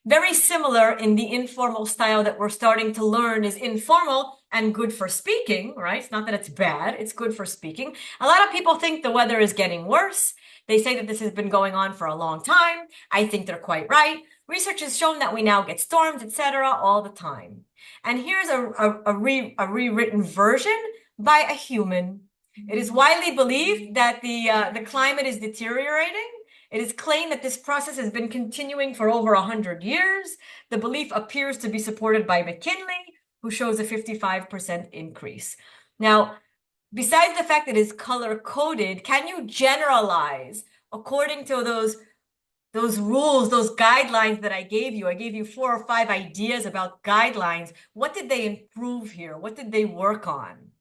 Very similar in the informal style that we're starting to learn is informal and good for speaking, right? It's not that it's bad, it's good for speaking. A lot of people think the weather is getting worse. They say that this has been going on for a long time. I think they're quite right. Research has shown that we now get storms, etc., all the time. And here's a rewritten version by a human. It is widely believed that the climate is deteriorating. It is claimed that this process has been continuing for over 100 years. The belief appears to be supported by McKinley, who shows a 55% increase. Now, besides the fact that it's color-coded, can you generalize according to those rules, those guidelines that I gave you? I gave you 4 or 5 ideas about guidelines. What did they improve here? What did they work on?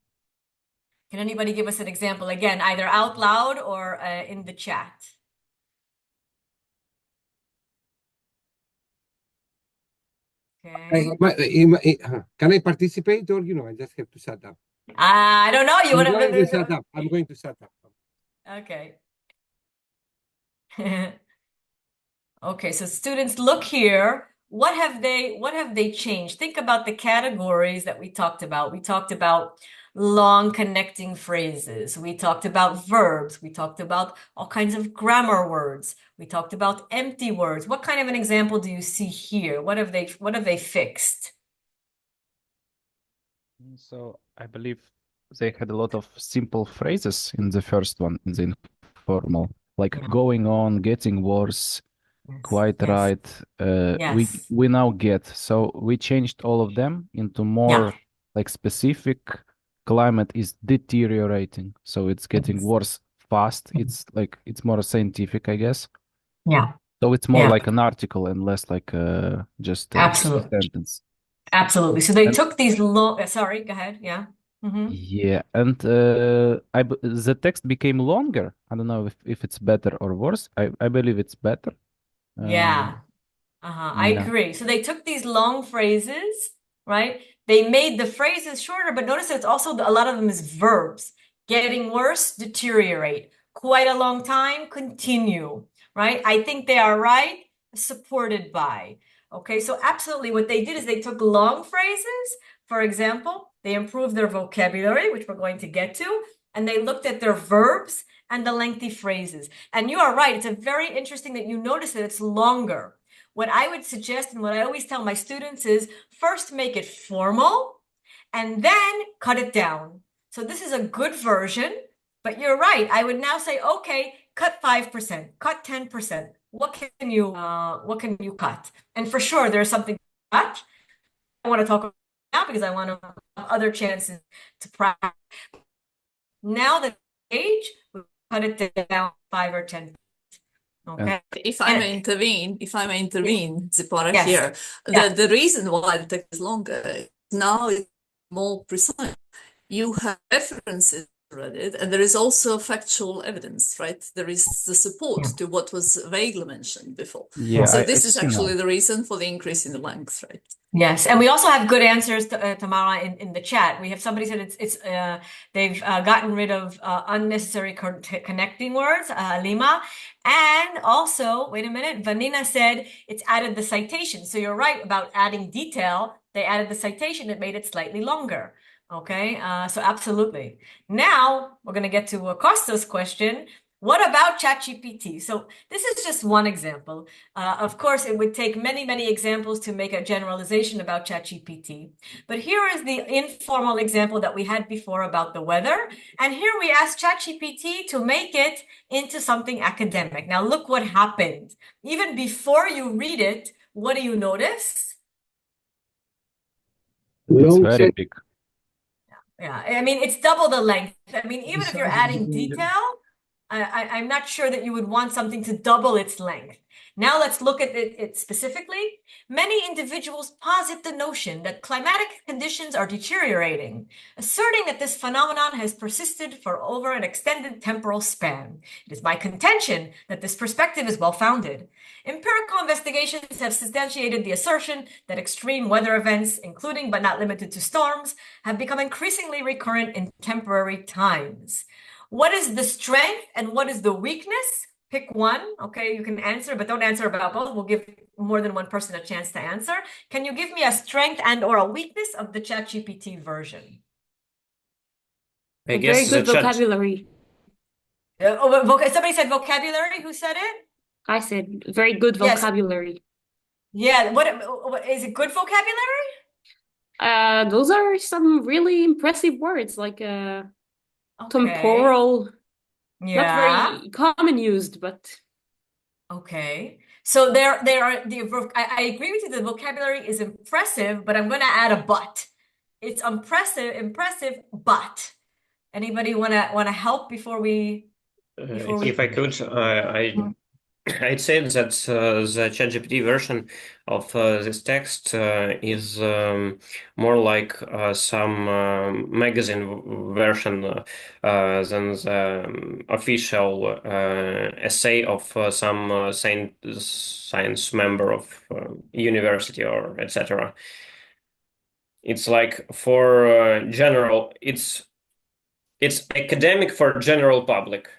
Can anybody give us an example? Again, either out loud or in the chat. Okay. Can I participate, or I just have to shut up? I don't know. You I'm want going to shut up. I'm going to shut up. Okay. Okay, so students, look here. What have they changed? Think about the categories that we talked about. We talked about long connecting phrases. We talked about verbs. We talked about all kinds of grammar words. We talked about empty words. What kind of an example do you see here? What have they fixed? So I believe they had a lot of simple phrases in the first one, in the informal, like going on, getting worse, quite right. We now get. So we changed all of them into more like specific. Climate is deteriorating, so it's getting worse fast. It's more scientific, I guess. Yeah. So it's more like an article and less like just a sentence. Absolutely. So they took these long. Sorry, go ahead. Yeah. Yeah, and the text became longer. I don't know if it's better or worse. I believe it's better. I agree. So they took these long phrases, right? They made the phrases shorter, but notice it's also a lot of them is verbs. Getting worse, deteriorate. Quite a long time, continue, right? I think they are right, supported by. Okay, so absolutely what they did is they took long phrases, for example, they improved their vocabulary, which we're going to get to, and they looked at their verbs and the lengthy phrases. And you are right, it's a very interesting that you notice that it's longer. What I would suggest and what I always tell my students is first make it formal and then cut it down. So this is a good version, but you're right. I would now say, okay, cut 5%, cut 10%. What can you cut? And for sure, there's something to cut. I want to talk about now because I want to have other chances to practice. Now the age, we cut it down 5 or 10. Okay. If I may intervene, Zipporah here, the reason why the text is longer now is more precise. You have references read it, and there is also factual evidence, right? There is the support to what was vaguely mentioned before. Yeah, so this is actually the reason for the increase in the length, right? Yes, and we also have good answers, Tamara, in the chat. We have somebody said they've gotten rid of unnecessary connecting words, Lima, and also, wait a minute, Vanina said it's added the citation. So you're right about adding detail. They added the citation, it made it slightly longer. Okay, so absolutely. Now we're going to get to Costa's question. What about ChatGPT? So this is just one example. Of course, it would take many, many examples to make a generalization about ChatGPT. But here is the informal example that we had before about the weather. And here we asked ChatGPT to make it into something academic. Now look what happened. Even before you read it, what do you notice? It's very big. Yeah, I mean, it's double the length. I mean, even if you're adding detail, I'm not sure that you would want something to double its length. Now let's look at it specifically. Many individuals posit the notion that climatic conditions are deteriorating, asserting that this phenomenon has persisted for over an extended temporal span. It is my contention that this perspective is well-founded. Empirical investigations have substantiated the assertion that extreme weather events, including but not limited to storms, have become increasingly recurrent in temporary times. What is the strength and what is the weakness? Pick one, okay? You can answer, but don't answer about both. We'll give more than one person a chance to answer. Can you give me a strength and or a weakness of the ChatGPT version? I guess very good vocabulary. Somebody said vocabulary. Who said it? I said very good vocabulary. Yeah. What is it? Good vocabulary? Those are some really impressive words, like temporal, not very common used, but okay. So there are I agree with you. The vocabulary is impressive, but I'm going to add a but. It's impressive, but. Anybody wanna help before we If I could, I'd say that the ChatGPT version of this text is more like some magazine version than the official essay of some science member of university or etc. It's like for general. It's academic for general public.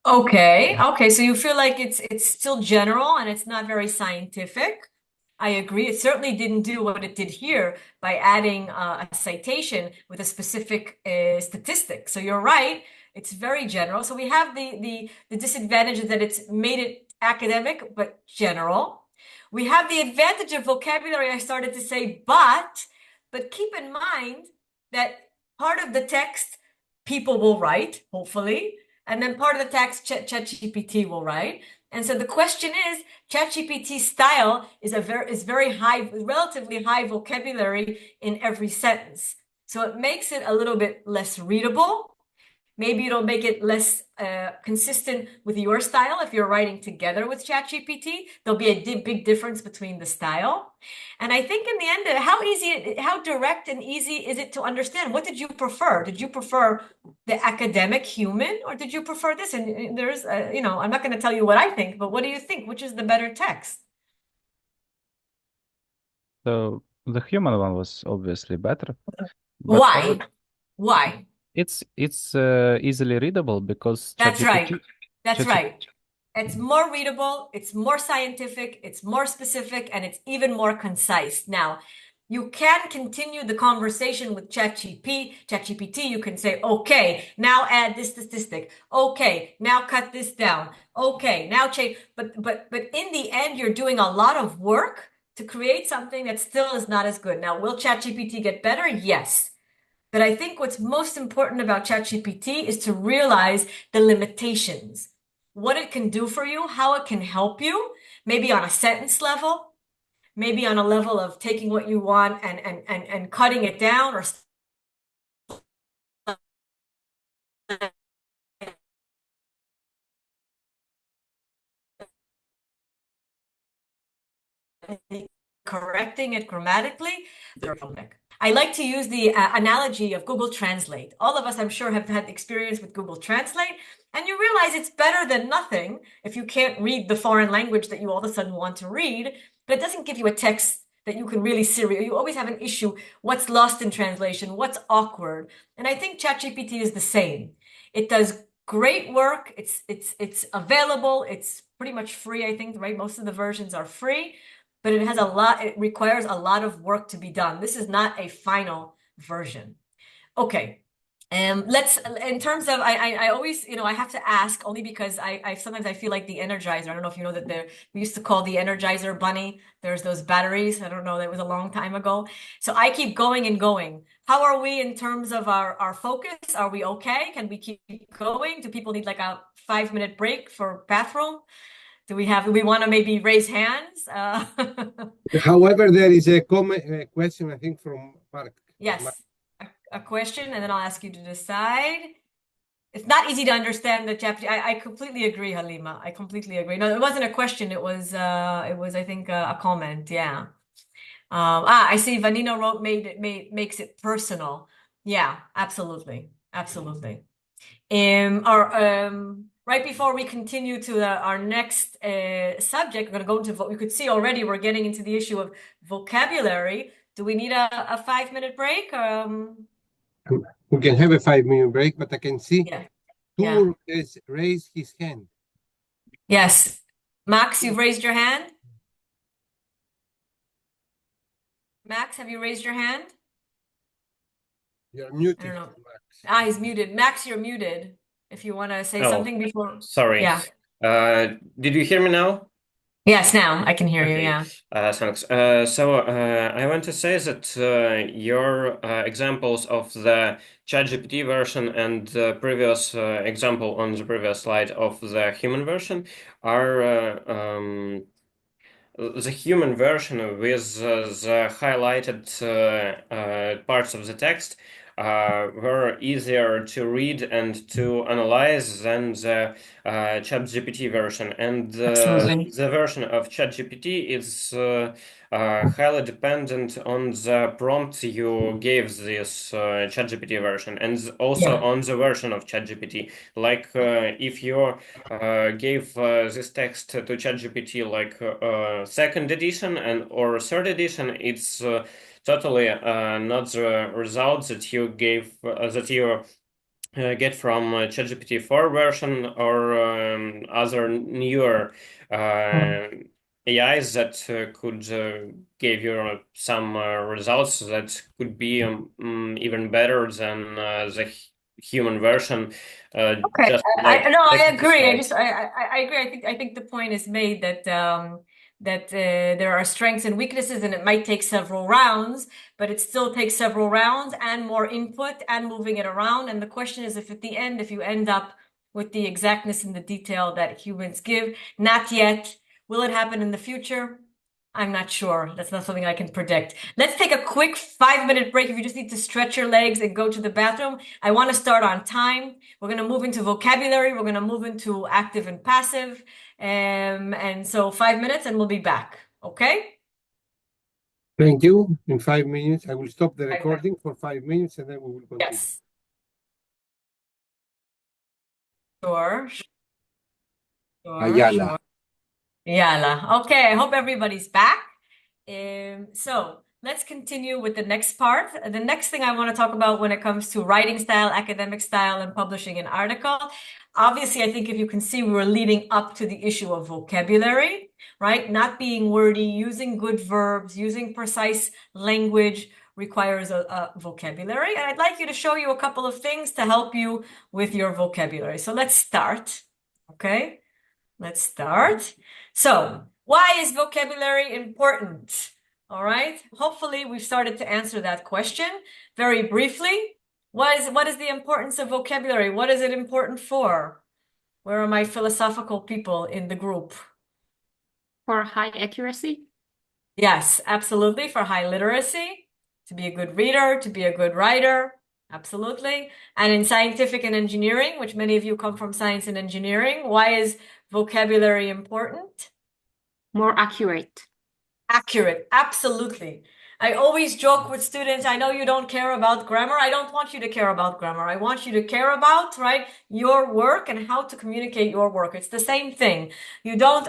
Okay, so you feel like it's still general and it's not very scientific. I agree. It certainly didn't do what it did here by adding a citation with a specific statistic. So you're right. It's very general. So we have the disadvantage that it's made it academic but general. We have the advantage of vocabulary. I started to say but keep in mind that part of the text people will write, hopefully. And then part of the text ChatGPT will write. And so the question is, ChatGPT's style is very high, relatively high vocabulary in every sentence. So it makes it a little bit less readable. Maybe it'll make it less consistent with your style if you're writing together with ChatGPT. There'll be a big difference between the style. And I think in the end, how direct and easy is it to understand? What did you prefer? Did you prefer the academic human or did you prefer this? And there's, I'm not going to tell you what I think, but what do you think? Which is the better text? So the human one was obviously better. Why? Why? It's easily readable because That's right. ChatGPT. That's right. It's more readable, it's more scientific, it's more specific, and it's even more concise. Now, you can continue the conversation with ChatGPT. You can say, okay, now add this statistic. Okay, now cut this down. Okay, now change. But in the end, you're doing a lot of work to create something that still is not as good. Now, will ChatGPT get better? Yes. But I think what's most important about ChatGPT is to realize the limitations, what it can do for you, how it can help you, maybe on a sentence level, maybe on a level of taking what you want and cutting it down or correcting it grammatically. I like to use the analogy of Google Translate. All of us, I'm sure, have had experience with Google Translate, and you realize it's better than nothing if you can't read the foreign language that you all of a sudden want to read, but it doesn't give you a text that you can really see. You always have an issue. What's lost in translation? What's awkward? And I think ChatGPT is the same. It does great work. It's available. It's pretty much free, I think, right? Most of the versions are free, but it requires a lot of work to be done. This is not a final version. Okay. In terms of, I always, I have to ask only because sometimes I feel like the Energizer. I don't know if you know that we used to call the Energizer bunny. There's those batteries. I don't know, that was a long time ago. So I keep going and going. How are we in terms of our focus? Are we okay? Can we keep going? Do people need like a 5-minute break for bathroom? Do we want to maybe raise hands? However, there is a question, I think, from Mark. Yes, a question, and then I'll ask you to decide. It's not easy to understand the chapter. I completely agree, Halima. I completely agree. No, it wasn't a question. It was I think, a comment. Yeah. I see. Vanina wrote, makes it personal. Yeah, absolutely, absolutely. Right before we continue to our next subject, we're going to go into what you could see already. We're getting into the issue of vocabulary. Do we need a 5-minute break? We can have a 5-minute break, but I can see Yeah. Tur has raised his hand. Yes. Max, you've raised your hand? Max, have you raised your hand? You're muted, I don't know. Max. He's muted. Max, you're muted. If you want to say something before. Sorry. Yeah. Did you hear me now? Yes, now I can hear you. Okay. Yeah. Thanks. I want to say that your examples of the ChatGPT version and the previous example on the previous slide of the human version are the human version with the highlighted parts of the text were easier to read and to analyze than the ChatGPT version. And Absolutely. the version of ChatGPT is highly dependent on the prompt you gave this ChatGPT version, and also Yeah. on the version of ChatGPT. Like if you gave this text to ChatGPT like second edition and or third edition, it's totally not the results that you gave that you get from ChatGPT 4 version or other newer AIs that could give you some results that could be even better than the human version. Okay. Just I like no, I text agree. results. I agree. I think the point is made that there are strengths and weaknesses, and it might take several rounds, but it still takes several rounds and more input and moving it around. And the question is, if at the end, if you end up with the exactness and the detail that humans give, not yet. Will it happen in the future? I'm not sure. That's not something I can predict. Let's take a quick 5-minute break if you just need to stretch your legs and go to the bathroom. I want to start on time. We're going to move into vocabulary. We're going to move into active and passive. And so 5 minutes and we'll be back. Okay? Thank you. In 5 minutes, I will stop the 5 minutes. recording for 5 minutes and then we will continue. Yes. Sure. Ayala. Yala. Okay, I hope everybody's back. So let's continue with the next part. The next thing I want to talk about when it comes to writing style, academic style, and publishing an article. Obviously, I think if you can see, we were leading up to the issue of vocabulary, right? Not being wordy, using good verbs, using precise language requires a vocabulary. And I'd like you to show you a couple of things to help you with your vocabulary. So let's start, okay? Let's start. So, why is vocabulary important? All right. Hopefully, we've started to answer that question very briefly. What is the importance of vocabulary? What is it important for? Where are my philosophical people in the group? For high accuracy? Yes, absolutely. For high literacy, to be a good reader, to be a good writer. Absolutely. And in scientific and engineering, which many of you come from science and engineering, why is vocabulary important? More accurate. Accurate, absolutely. I always joke with students, I know you don't care about grammar. I don't want you to care about grammar. I want you to care about, right, your work and how to communicate your work. It's the same thing. You don't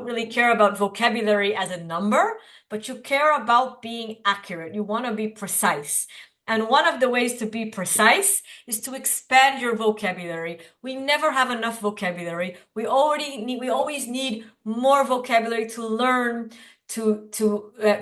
really care about vocabulary as a number, but you care about being accurate. You want to be precise. And one of the ways to be precise is to expand your vocabulary. We never have enough vocabulary. We always need more vocabulary to learn, to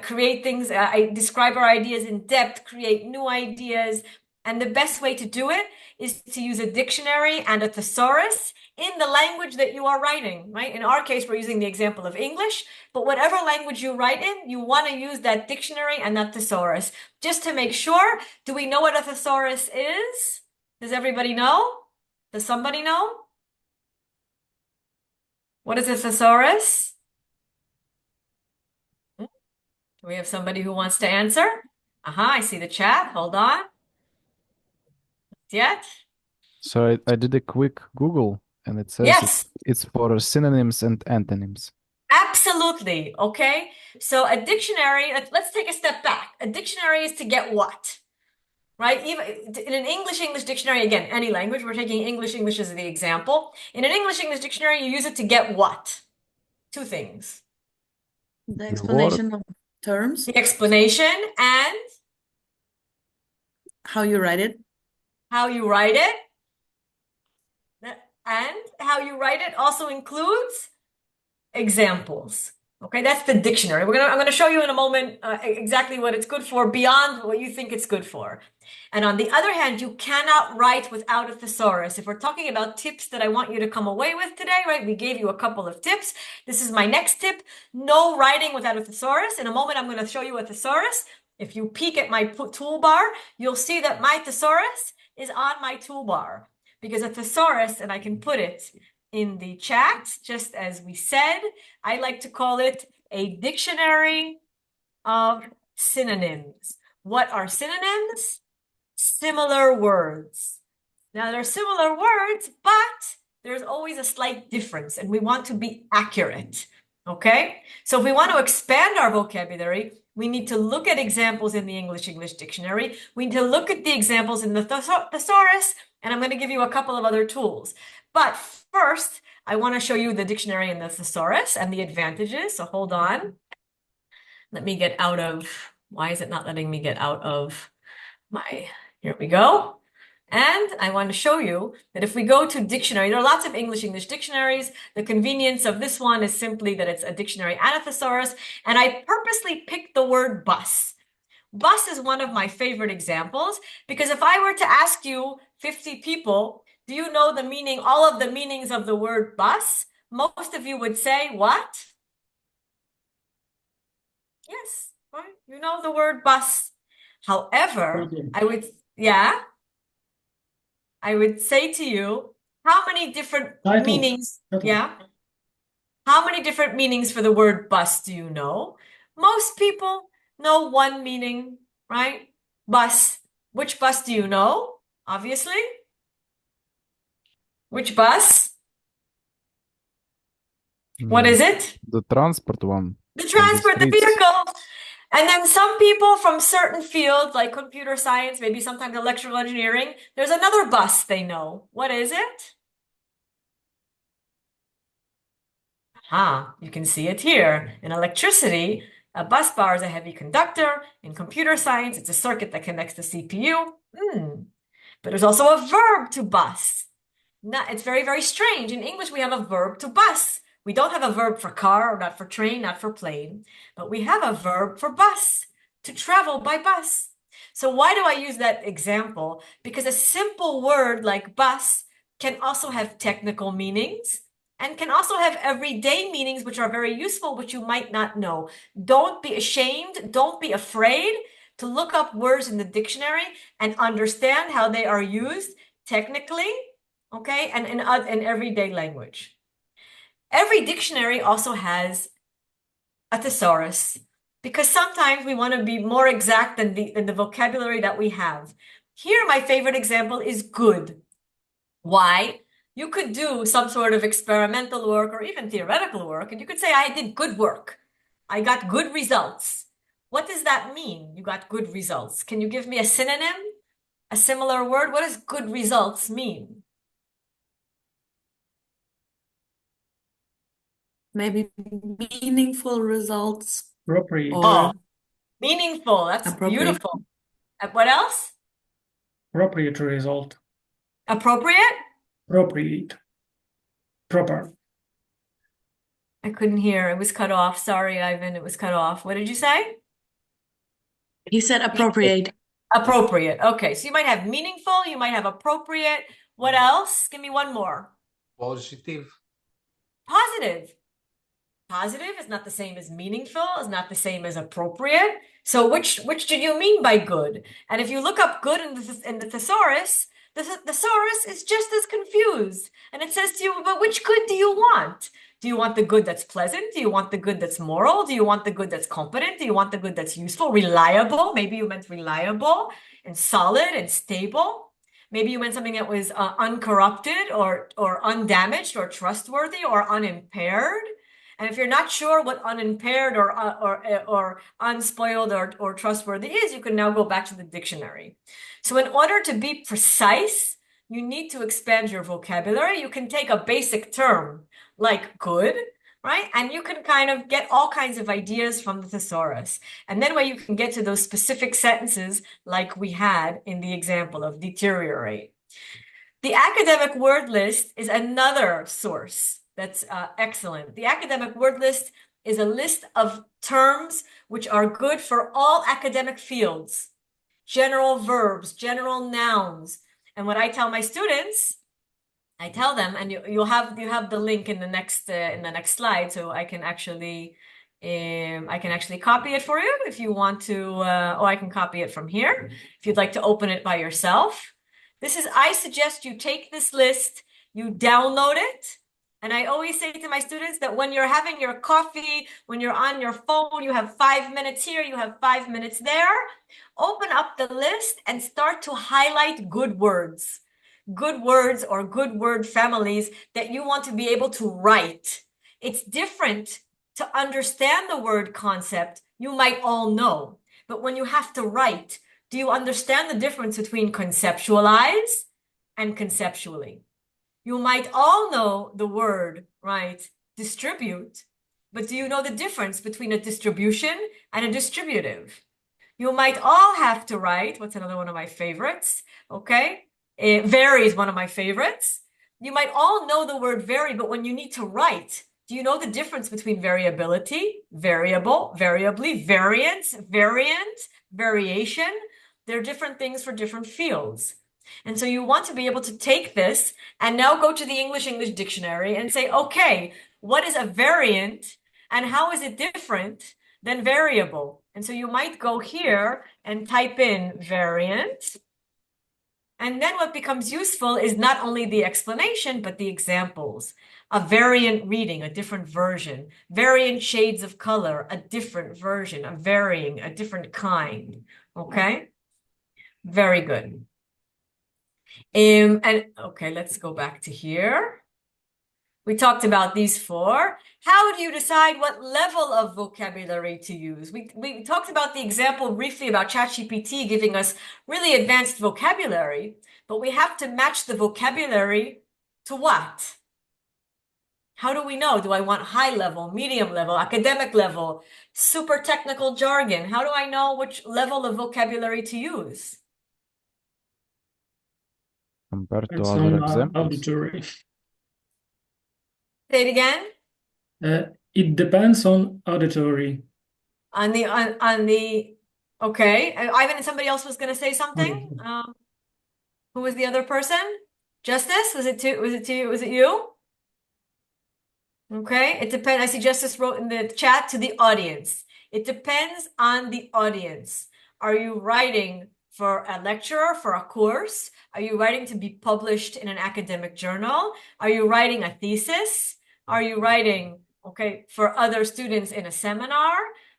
create things, describe our ideas in depth, create new ideas. And the best way to do it is to use a dictionary and a thesaurus in the language that you are writing, right? In our case, we're using the example of English, but whatever language you write in, you want to use that dictionary and that thesaurus. Just to make sure, do we know what a thesaurus is? Does everybody know? Does somebody know? What is a thesaurus? Do we have somebody who wants to answer? I see the chat. Hold on. Yet? So I did a quick Google and it says Yes, it's for synonyms and antonyms. absolutely. Okay. So a dictionary, let's take a step back. A dictionary is to get what? Right? Even in an English dictionary, again, any language, we're taking English as the example. In an English dictionary, you use it to get what? Two things. The The explanation of terms, The explanation and how you write it. how you write it. And how you write it also includes examples. Okay, that's the dictionary. I'm gonna show you in a moment exactly what it's good for beyond what you think it's good for. And on the other hand, you cannot write without a thesaurus. If we're talking about tips that I want you to come away with today, right? We gave you a couple of tips. This is my next tip. No writing without a thesaurus. In a moment, I'm going to show you a thesaurus. If you peek at my toolbar, you'll see that my thesaurus is on my toolbar because a thesaurus, and I can put it in the chat, just as we said, I like to call it a dictionary of synonyms. What are synonyms? Similar words. Now, they're similar words, but there's always a slight difference, and we want to be accurate. Okay? So if we want to expand our vocabulary, we need to look at examples in the English Dictionary. We need to look at the examples in the thesaurus, and I'm going to give you a couple of other tools. But first, I want to show you the dictionary and the thesaurus and the advantages. So hold on. Let me get out of, why is it not letting me get out of my, here we go. And I want to show you that if we go to dictionary, there are lots of English dictionaries. The convenience of this one is simply that it's a dictionary and a thesaurus. And I purposely picked the word bus. Bus is one of my favorite examples because if I were to ask you 50 people, do you know the meaning, all of the meanings of the word bus? Most of you would say what? Yes, right? You know the word bus. However, I would say to you, how many different meanings? Yeah. How many different meanings for the word bus do you know? Most people know one meaning, right? Bus. Which bus do you know? Obviously. Which bus? What is it? The transport one. The transport, the vehicle. And then some people from certain fields like computer science, maybe sometimes electrical engineering, there's another bus they know. What is it? You can see it here. In electricity, a bus bar is a heavy conductor. In computer science, it's a circuit that connects the CPU. But there's also a verb to bus. It's very, very strange. In English, we have a verb to bus. We don't have a verb for car, or not for train, not for plane, but we have a verb for bus, to travel by bus. So why do I use that example? Because a simple word like bus can also have technical meanings and can also have everyday meanings, which are very useful, which you might not know. Don't be ashamed. Don't be afraid to look up words in the dictionary and understand how they are used technically, okay, and in everyday language. Every dictionary also has a thesaurus because sometimes we want to be more exact than the vocabulary that we have. Here, my favorite example is good. Why? You could do some sort of experimental work or even theoretical work, and you could say, I did good work. I got good results. What does that mean? You got good results. Can you give me a synonym? A similar word? What does good results mean? Maybe meaningful results. Appropriate. Or meaningful. That's beautiful. What else? Appropriate result. Appropriate? Appropriate. Proper. I couldn't hear. It was cut off. Sorry, Ivan. It was cut off. What did you say? He said appropriate. Appropriate. Okay. So you might have meaningful. You might have appropriate. What else? Give me one more. Positive. Positive. Positive is not the same as meaningful, is not the same as appropriate. So which did you mean by good? And if you look up good in the thesaurus, the thesaurus is just as confused. And it says to you, but which good do you want? Do you want the good that's pleasant? Do you want the good that's moral? Do you want the good that's competent? Do you want the good that's useful, reliable? Maybe you meant reliable and solid and stable. Maybe you meant something that was uncorrupted or undamaged or trustworthy or unimpaired. And if you're not sure what unimpaired or unspoiled or trustworthy is, you can now go back to the dictionary. So in order to be precise, you need to expand your vocabulary. You can take a basic term like good, right? And you can kind of get all kinds of ideas from the thesaurus. And then where you can get to those specific sentences like we had in the example of deteriorate. The academic word list is another source that's excellent. The academic word list is a list of terms which are good for all academic fields. General verbs, general nouns. And what I tell my students, I tell them, and you have the link in the next slide, so I can actually copy it for you if you want to, or I can copy it from here if you'd like to open it by yourself. I suggest you take this list, you download it, and I always say to my students that when you're having your coffee, when you're on your phone, you have 5 minutes here, you have 5 minutes there, open up the list and start to highlight good words or good word families that you want to be able to write. It's different to understand the word concept, you might all know, but when you have to write, do you understand the difference between conceptualize and conceptually? You might all know the word, right, distribute, but do you know the difference between a distribution and a distributive? You might all have to write, what's another one of my favorites, okay? Vary is one of my favorites. You might all know the word vary, but when you need to write, do you know the difference between variability, variable, variably, variance, variant, variation? They're different things for different fields. And so you want to be able to take this and now go to the English dictionary and say, okay, what is a variant and how is it different than variable? And so you might go here and type in variant. And then what becomes useful is not only the explanation, but the examples. A variant reading, a different version. Variant shades of color, a different version. A varying, a different kind. Okay? Very good. And okay, let's go back to here. We talked about these four. How do you decide what level of vocabulary to use? We talked about the example briefly about ChatGPT giving us really advanced vocabulary, but we have to match the vocabulary to what? How do we know? Do I want high level, medium level, academic level, super technical jargon? How do I know which level of vocabulary to use? Compared to It's other on examples. auditory. Say it again. It depends on auditory. On the okay. Ivan, somebody else was going to say something. Who was the other person? Justice? Was it you? Okay. It depends. I see Justice wrote in the chat to the audience. It depends on the audience. Are you writing for a lecturer, for a course? Are you writing to be published in an academic journal? Are you writing a thesis? Are you writing, okay, for other students in a seminar?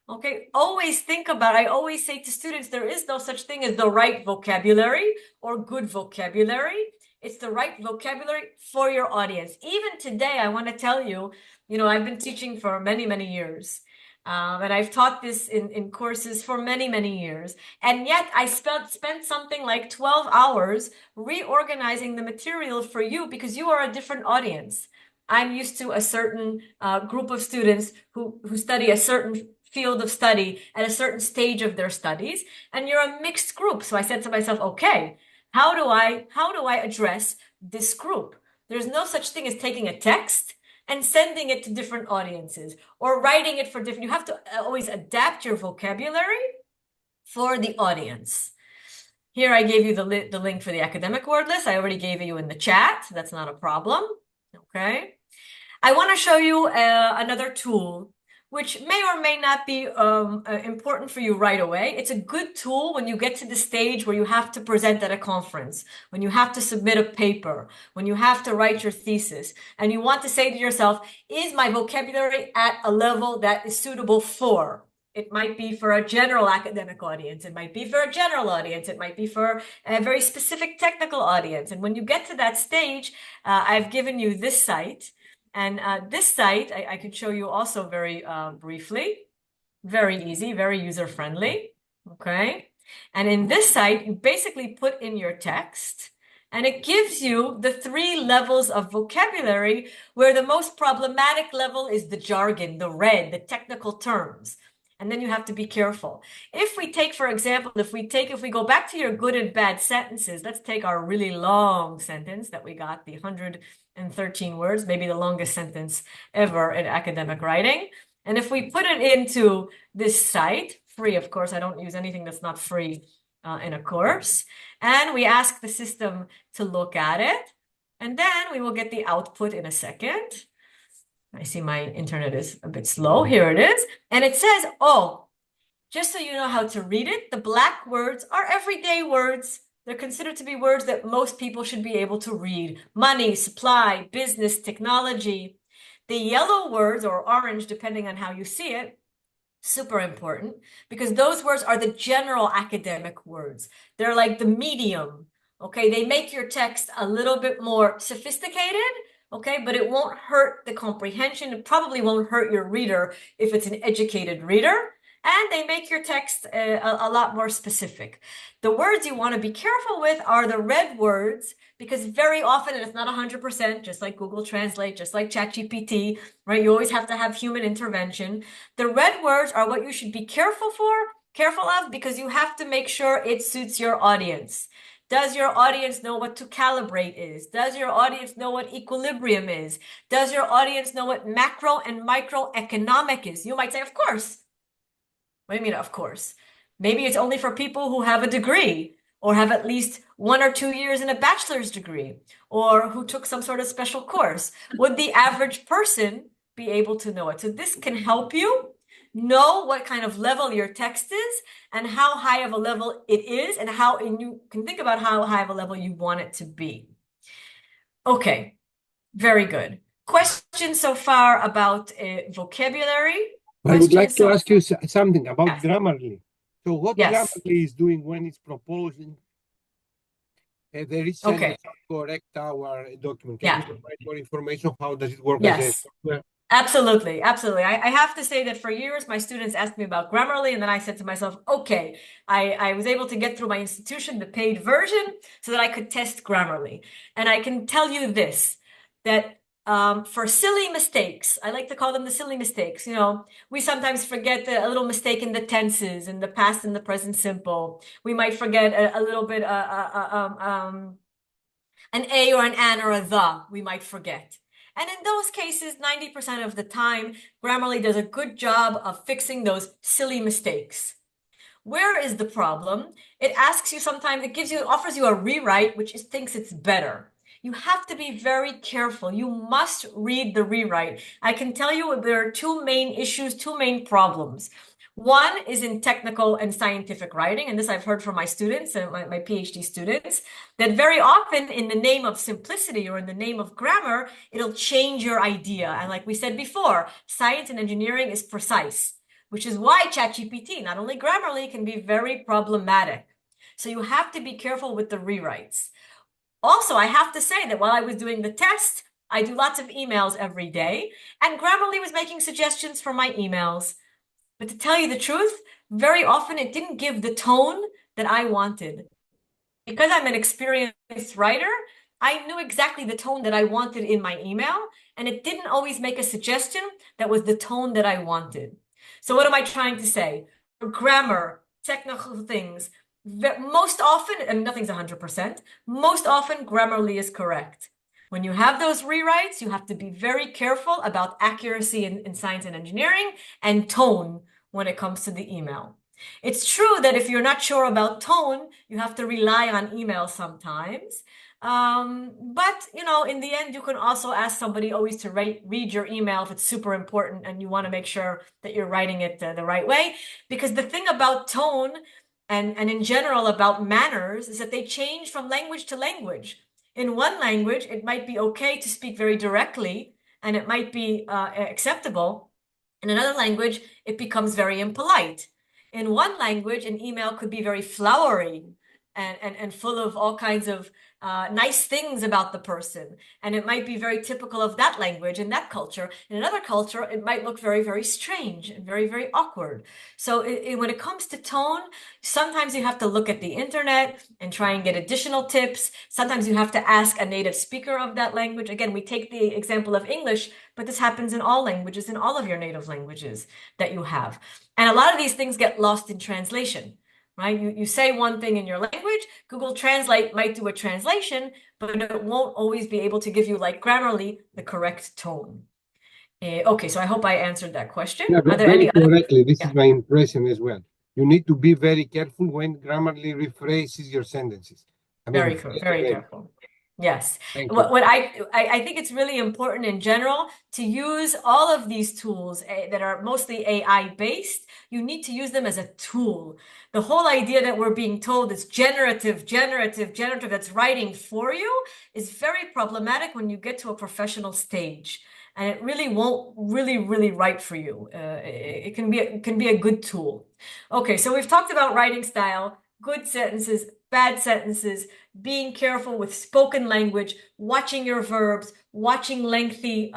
Okay, always think about, I always say to students, there is no such thing as the right vocabulary or good vocabulary. It's the right vocabulary for your audience. Even today, I want to tell you, I've been teaching for many, many years. And I've taught this in courses for many, many years. And yet I spent something like 12 hours reorganizing the material for you because you are a different audience. I'm used to a certain group of students who study a certain field of study at a certain stage of their studies, and you're a mixed group. So I said to myself, okay, how do I address this group? There's no such thing as taking a text and sending it to different audiences or writing it for different. You have to always adapt your vocabulary for the audience. Here I gave you the link for the academic word list. I already gave you in the chat. That's not a problem. Okay. I want to show you another tool, which may or may not be important for you right away. It's a good tool when you get to the stage where you have to present at a conference, when you have to submit a paper, when you have to write your thesis, and you want to say to yourself, is my vocabulary at a level that is suitable for? It might be for a general academic audience. It might be for a general audience. It might be for a very specific technical audience. And when you get to that stage, I've given you this site. And this site, I could show you also very briefly. Very easy, very user-friendly. Okay. And in this site, you basically put in your text. And it gives you the 3 levels of vocabulary where the most problematic level is the jargon, the red, the technical terms. And then you have to be careful. If we take, for example, if we go back to your good and bad sentences, let's take our really long sentence that we got, the 113 words, maybe the longest sentence ever in academic writing. And if we put it into this site, free, of course, I don't use anything that's not free in a course, and we ask the system to look at it, and then we will get the output in a second. I see my internet is a bit slow. Here it is. And it says, oh, just so you know how to read it, the black words are everyday words. They're considered to be words that most people should be able to read. Money, supply, business, technology. The yellow words, or orange, depending on how you see it, super important, because those words are the general academic words. They're like the medium, okay? They make your text a little bit more sophisticated, okay? But it won't hurt the comprehension. It probably won't hurt your reader if it's an educated reader. And they make your text a lot more specific. The words you want to be careful with are the red words, because very often, and it's not 100%, just like Google Translate, just like ChatGPT, right? You always have to have human intervention. The red words are what you should be careful of, because you have to make sure it suits your audience. Does your audience know what to calibrate is? Does your audience know what equilibrium is? Does your audience know what macro and microeconomic is? You might say, of course. What do you mean, of course? Maybe it's only for people who have a degree or have at least 1 or 2 years in a bachelor's degree or who took some sort of special course. Would the average person be able to know it? So this can help you know what kind of level your text is and how high of a level it is, and you can think about how high of a level you want it to be. Okay, very good. Questions so far about vocabulary? I would like to ask you something about Grammarly. So what Grammarly is doing when it's proposing there is correct our document. Can you provide more information? How does it work as a software? Absolutely. I have to say that for years, my students asked me about Grammarly, and then I said to myself, okay, I was able to get through my institution, the paid version, so that I could test Grammarly. And I can tell you this, that for silly mistakes, I like to call them the silly mistakes. You know, we sometimes forget a little mistake in the tenses, in the past and the present simple. We might forget a little bit, an a or an or a the, we might forget. And in those cases, 90% of the time, Grammarly does a good job of fixing those silly mistakes. Where is the problem? It asks you sometimes, it offers you a rewrite, which thinks it's better. You have to be very careful. You must read the rewrite. I can tell you there are two main issues, two main problems. One is in technical and scientific writing, and this I've heard from my students and my PhD students, that very often in the name of simplicity or in the name of grammar, it'll change your idea. And like we said before, science and engineering is precise, which is why ChatGPT, not only Grammarly, can be very problematic. So you have to be careful with the rewrites. Also, I have to say that while I was doing the test, I do lots of emails every day, and Grammarly was making suggestions for my emails. But to tell you the truth, very often it didn't give the tone that I wanted. Because I'm an experienced writer, I knew exactly the tone that I wanted in my email, and it didn't always make a suggestion that was the tone that I wanted. So what am I trying to say? For grammar, technical things, most often, and nothing's 100%, most often Grammarly is correct. When you have those rewrites, you have to be very careful about accuracy in science and engineering and tone when it comes to the email. It's true that if you're not sure about tone, you have to rely on email sometimes. But, you know, in the end, you can also ask somebody always to read your email if it's super important and you want to make sure that you're writing it the right way. Because the thing about tone and in general about manners is that they change from language to language. In one language, it might be okay to speak very directly and it might be acceptable. In another language, it becomes very impolite. In one language, an email could be very flowery and full of all kinds of nice things about the person. And it might be very typical of that language and that culture. In another culture, it might look very, very strange and very, very awkward. So when it comes to tone, sometimes you have to look at the internet and try and get additional tips. Sometimes you have to ask a native speaker of that language. Again, we take the example of English, but this happens in all languages, in all of your native languages that you have. And a lot of these things get lost in translation. Right? You say one thing in your language, Google Translate might do a translation, but it won't always be able to give you, like Grammarly, the correct tone. Okay, so I hope I answered that question. Yeah, Are there very any other? correctly. This Yeah. is my impression as well. You need to be very careful when Grammarly rephrases your sentences. I mean, Very careful. Yes. Thank you. What I think it's really important in general to use all of these tools that are mostly AI based. You need to use them as a tool. The whole idea that we're being told is generative, that's writing for you is very problematic when you get to a professional stage. And it really won't really write for you. It can be a good tool. Okay, so we've talked about writing style, good sentences, bad sentences, being careful with spoken language, watching your verbs, watching lengthy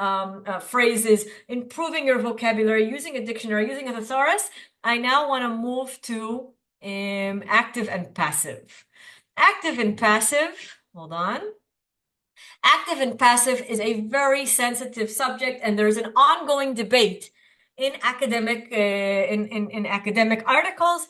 phrases, improving your vocabulary, using a dictionary, using a thesaurus. I now want to move to active and passive. Active and passive, hold on. Active and passive is a very sensitive subject, and there's an ongoing debate in academic academic articles.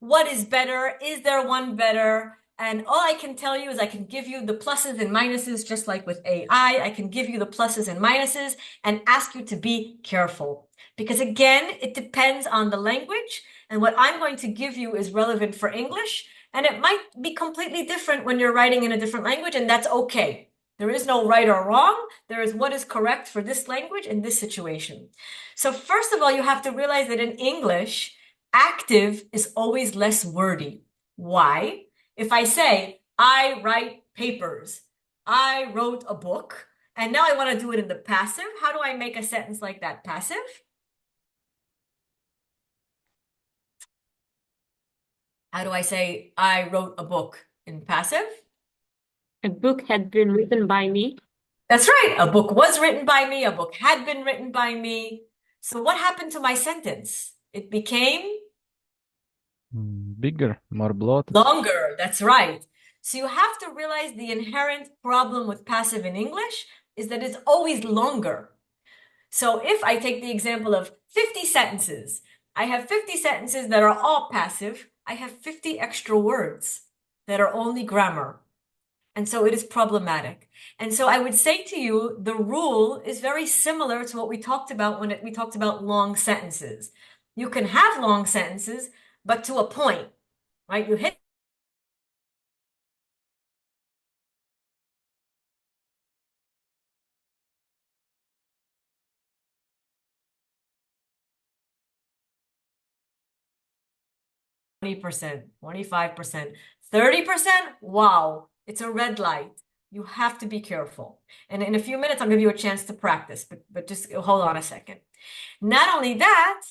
What is better? Is there one better? And all I can tell you is I can give you the pluses and minuses, just like with AI. I can give you the pluses and minuses and ask you to be careful. Because again, it depends on the language. And what I'm going to give you is relevant for English. And it might be completely different when you're writing in a different language, and that's okay. There is no right or wrong. There is what is correct for this language in this situation. So first of all, you have to realize that in English, active is always less wordy. Why? If I say, I write papers, I wrote a book, and now I want to do it in the passive, how do I make a sentence like that passive? How do I say, I wrote a book in passive? A book had been written by me. That's right. A book was written by me. A book had been written by me. So what happened to my sentence? It became bigger, more bloated. Longer. That's right. So you have to realize the inherent problem with passive in English is that it's always longer. So if I take the example of 50 sentences, I have 50 sentences that are all passive. I have 50 extra words that are only grammar. And so it is problematic. And so I would say to you, the rule is very similar to what we talked about when we talked about long sentences. You can have long sentences, but to a point, right? You hit %, 25%, 30%. Wow, it's a red light. You have to be careful. And in a few minutes, I'll give you a chance to practice, but just hold on a second. Not only that,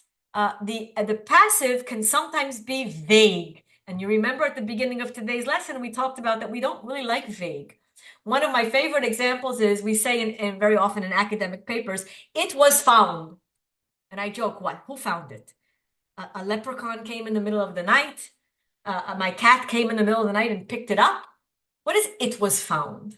the passive can sometimes be vague. And you remember at the beginning of today's lesson, we talked about that we don't really like vague. One of my favorite examples is we say in very often in academic papers, it was found. And I joke, what? Who found it? A leprechaun came in the middle of the night. My cat came in the middle of the night and picked it up. What is it was found?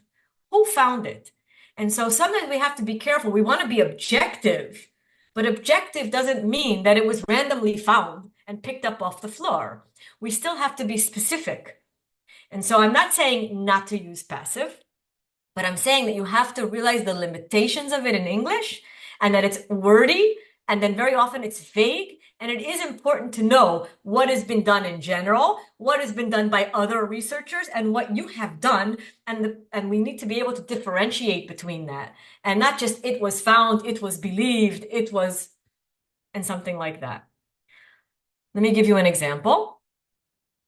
Who found it? And so sometimes we have to be careful. We want to be objective, but objective doesn't mean that it was randomly found and picked up off the floor. We still have to be specific. And so I'm not saying not to use passive, but I'm saying that you have to realize the limitations of it in English and that it's wordy and then very often it's vague. And it is important to know what has been done in general, what has been done by other researchers, and what you have done. And we need to be able to differentiate between that. And not just it was found, it was believed, it was, and something like that. Let me give you an example.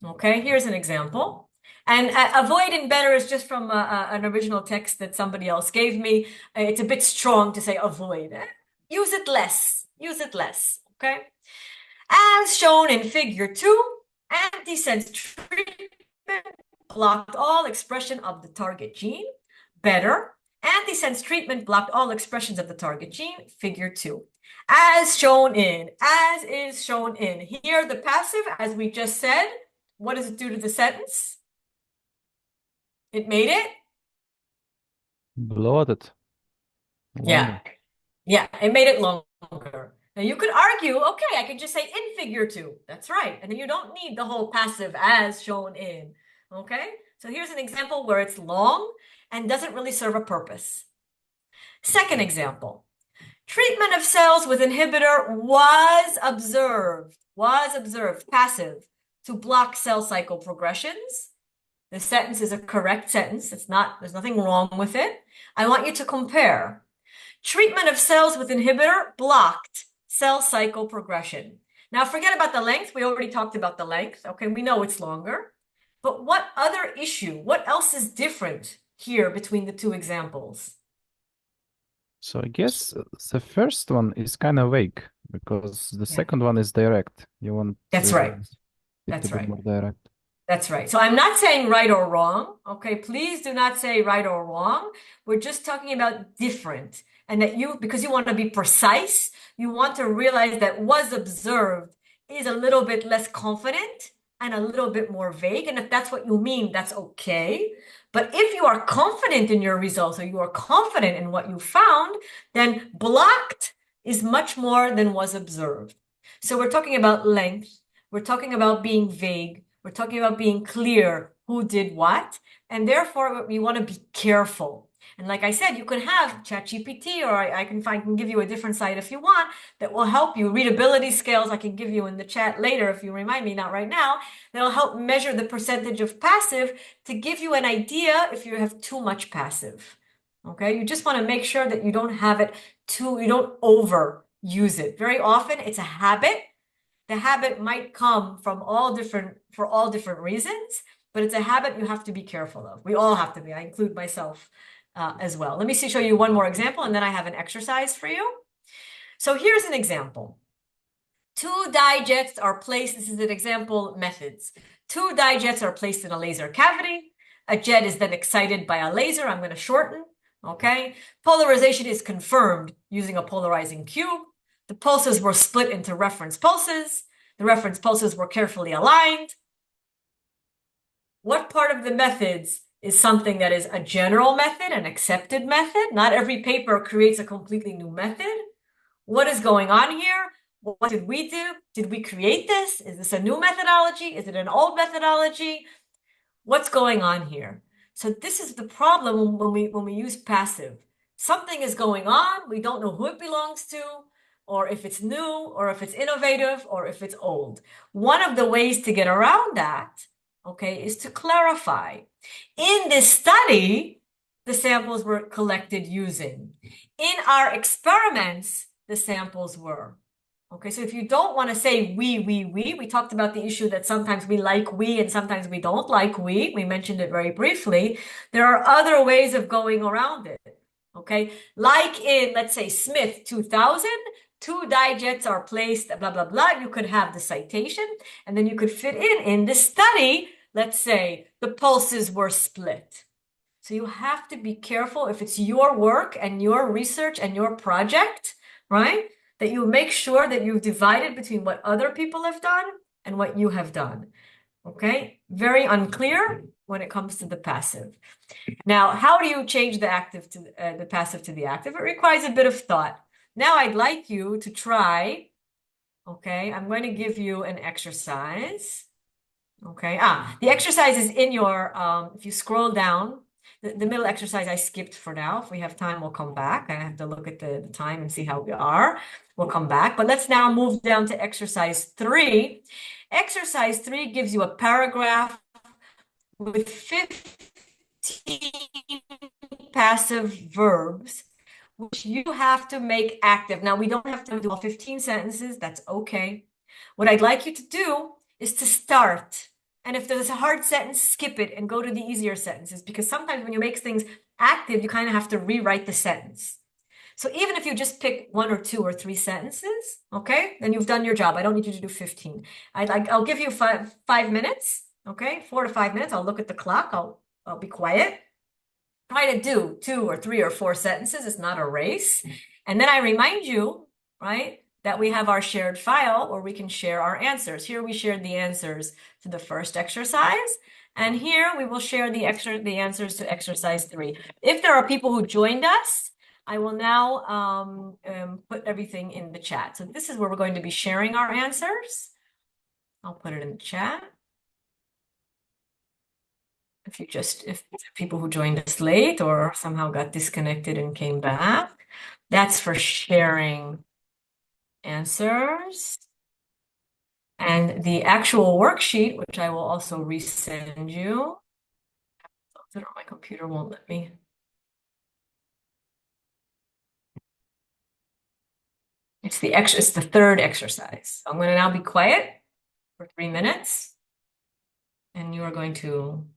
Okay, here's an example. And avoid and better is just from an original text that somebody else gave me. It's a bit strong to say avoid. Use it less. Use it less. Okay. As shown in figure 2, antisense treatment blocked all expression of the target gene. Better, antisense treatment blocked all expressions of the target gene, figure 2. As is shown in. Here, the passive, as we just said, what does it do to the sentence? It made it? Bloated. Yeah. Yeah, it made it longer. Now you could argue, okay, I could just say in figure 2. That's right. And then you don't need the whole passive as shown in. Okay? So here's an example where it's long and doesn't really serve a purpose. Second example. Treatment of cells with inhibitor was observed, passive, to block cell cycle progressions. The sentence is a correct sentence. There's nothing wrong with it. I want you to compare. Treatment of cells with inhibitor blocked cell cycle progression. Now forget about the length. We already talked about the length. Okay, we know it's longer. But what other issue, what else is different here between the two examples? So I guess the first one is kind of vague because the second one is direct. You want That's right. it That's to be right. more direct. That's right. So I'm not saying right or wrong. Okay, please do not say right or wrong. We're just talking about different. And that because you want to be precise, you want to realize that was observed is a little bit less confident and a little bit more vague. And if that's what you mean, that's okay. But if you are confident in your results or you are confident in what you found, then blocked is much more than was observed. So we're talking about length. We're talking about being vague. We're talking about being clear who did what. And therefore, we want to be careful. And like I said, you can have ChatGPT, or I can give you a different site if you want, that will help you. Readability scales I can give you in the chat later if you remind me, not right now. That'll help measure the percentage of passive to give you an idea if you have too much passive. Okay, you just want to make sure that you don't have it you don't overuse it. Very often it's a habit. The habit might come from for all different reasons, but it's a habit you have to be careful of. We all have to be. I include myself as well. Let me show you one more example, and then I have an exercise for you. So here's an example. Two dye jets are placed. This is an example methods. Two dye jets are placed in a laser cavity. A jet is then excited by a laser. I'm going to shorten. Okay. Polarization is confirmed using a polarizing cube. The pulses were split into reference pulses. The reference pulses were carefully aligned. What part of the methods is something that is a general method, an accepted method? Not every paper creates a completely new method. What is going on here? What did we do? Did we create this? Is this a new methodology? Is it an old methodology? What's going on here? So this is the problem when we use passive. Something is going on. We don't know who it belongs to, or if it's new, or if it's innovative, or if it's old. One of the ways to get around that, okay, is to clarify. In this study, the samples were collected using. In our experiments, the samples were. Okay, so if you don't want to say we talked about the issue that sometimes we like we and sometimes we don't like we. We mentioned it very briefly. There are other ways of going around it. Okay, like in, let's say, Smith 2000, two dye jets are placed, blah, blah, blah. You could have the citation, and then you could fit in this study, let's say, the pulses were split. So you have to be careful if it's your work and your research and your project, right? That you make sure that you've divided between what other people have done and what you have done. Okay? Very unclear when it comes to the passive. Now, how do you change the active to the passive to the active? It requires a bit of thought. Now I'd like you to try, okay? I'm going to give you an exercise. Okay. The exercise is in your, if you scroll down, the middle exercise I skipped for now. If we have time, we'll come back. I have to look at the time and see how we are. We'll come back. But let's now move down to exercise 3. Exercise 3 gives you a paragraph with 15 passive verbs, which you have to make active. Now, we don't have to do all 15 sentences. That's okay. What I'd like you to do is to start. And if there's a hard sentence, skip it and go to the easier sentences, because sometimes when you make things active, you kind of have to rewrite the sentence. So even if you just pick 1 or 2 or 3 sentences, okay, then you've done your job. I don't need you to do 15. I'll give you 5 minutes, okay, 4 to 5 minutes. I'll look at the clock. I'll be quiet. Try to do 2 or 3 or 4 sentences. It's not a race. And then I remind you, right, that we have our shared file where we can share our answers. Here we shared the answers to the first exercise, and here we will share the answers to exercise 3. If there are people who joined us, I will now put everything in the chat. So this is where we're going to be sharing our answers. I'll put it in the chat. If people who joined us late or somehow got disconnected and came back. That's for sharing answers. And the actual worksheet, which I will also resend you. My computer won't let me. It's the third exercise. So I'm going to now be quiet for 3 minutes. And you are going to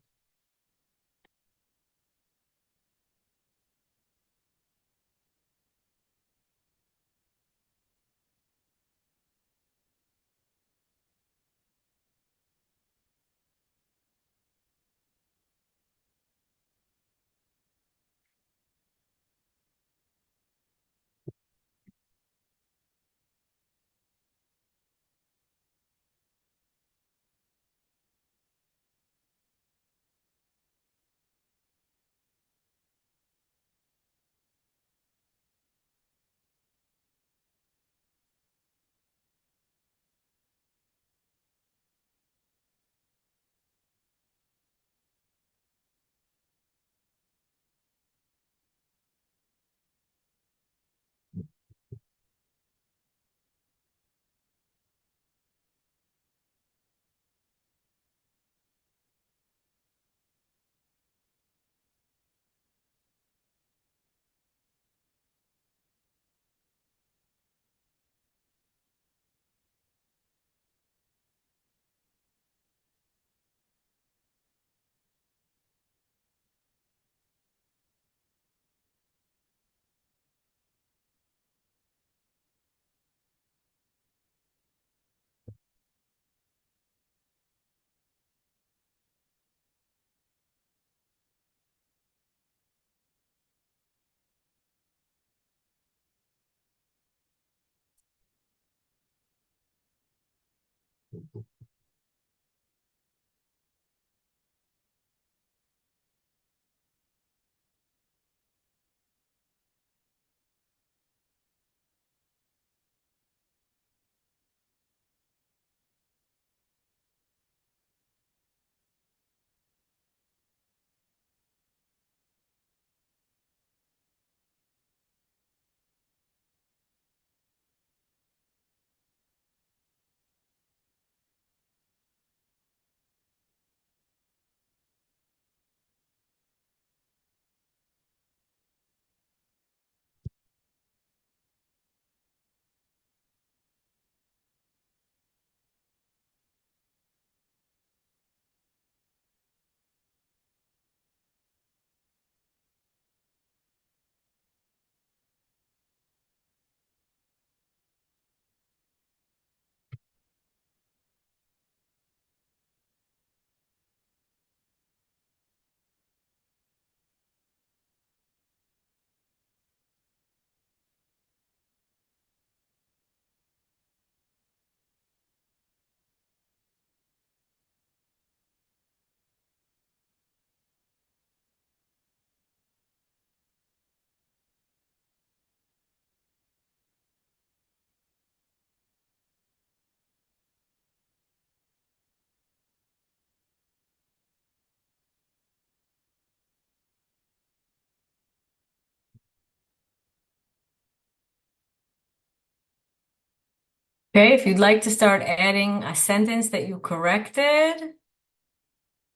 Okay, if you'd like to start adding a sentence that you corrected.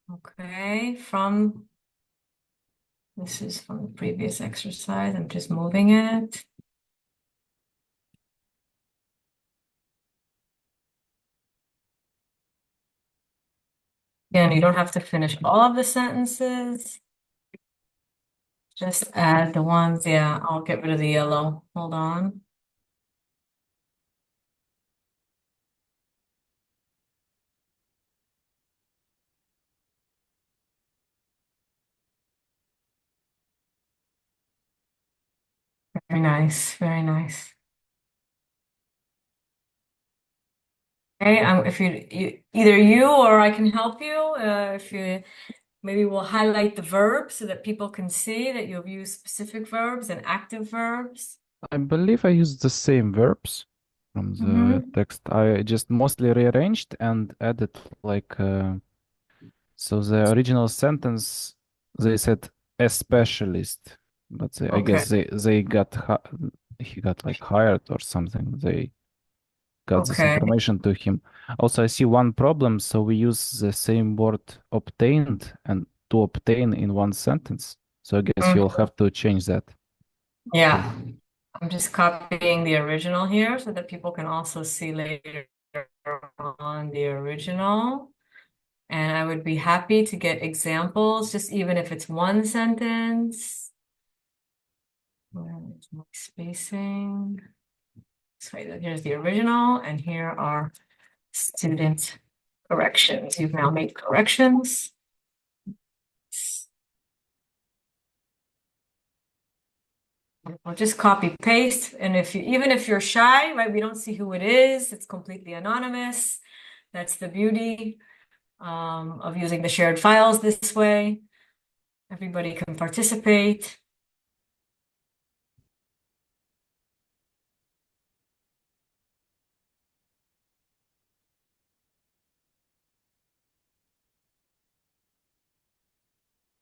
Okay, this is from the previous exercise. I'm just moving it. Again, you don't have to finish all of the sentences. Just add the ones, yeah, I'll get rid of the yellow. Hold on. Very nice, very nice. Okay, if either you or I can help you, if you maybe we'll highlight the verbs so that people can see that you've used specific verbs and active verbs. I believe I used the same verbs from the text. I just mostly rearranged and added like so the original sentence they said a specialist, but I Okay. guess he got like hired or something. They got this Okay. information to him. Also, I see one problem. So we use the same word obtained and to obtain in one sentence. So I guess you'll have to change that. Yeah. I'm just copying the original here so that people can also see later on the original. And I would be happy to get examples, just even if it's one sentence. Where is my spacing? So here's the original, and here are student corrections. You've now made corrections. I'll just copy paste. And even if you're shy, right, we don't see who it is. It's completely anonymous. That's the beauty of using the shared files this way. Everybody can participate.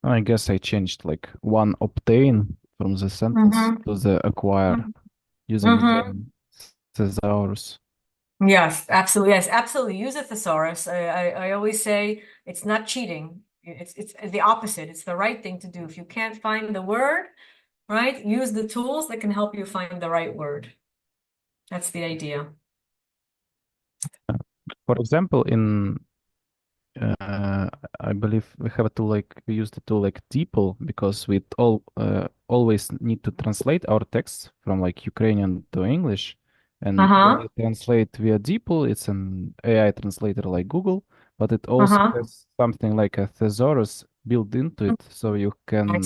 I guess I changed like one obtain from the sentence to the acquire using the thesaurus. Yes, absolutely. Yes, absolutely. Use a thesaurus. I always say it's not cheating. It's the opposite. It's the right thing to do. If you can't find the word, right, use the tools that can help you find the right word. That's the idea. For example, in I believe we have to we use the tool like DeepL because we always need to translate our text from like Ukrainian to English. And when you translate via DeepL, it's an AI translator like Google, but it also has something like a thesaurus built into it, so you can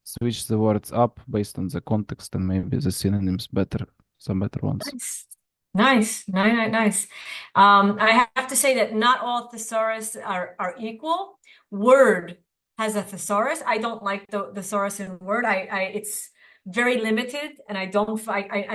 switch the words up based on the context and maybe the synonyms better, some better ones. Nice. I have to say that not all thesaurus are equal. Word has a thesaurus. I don't like the thesaurus in Word. It's very limited, and I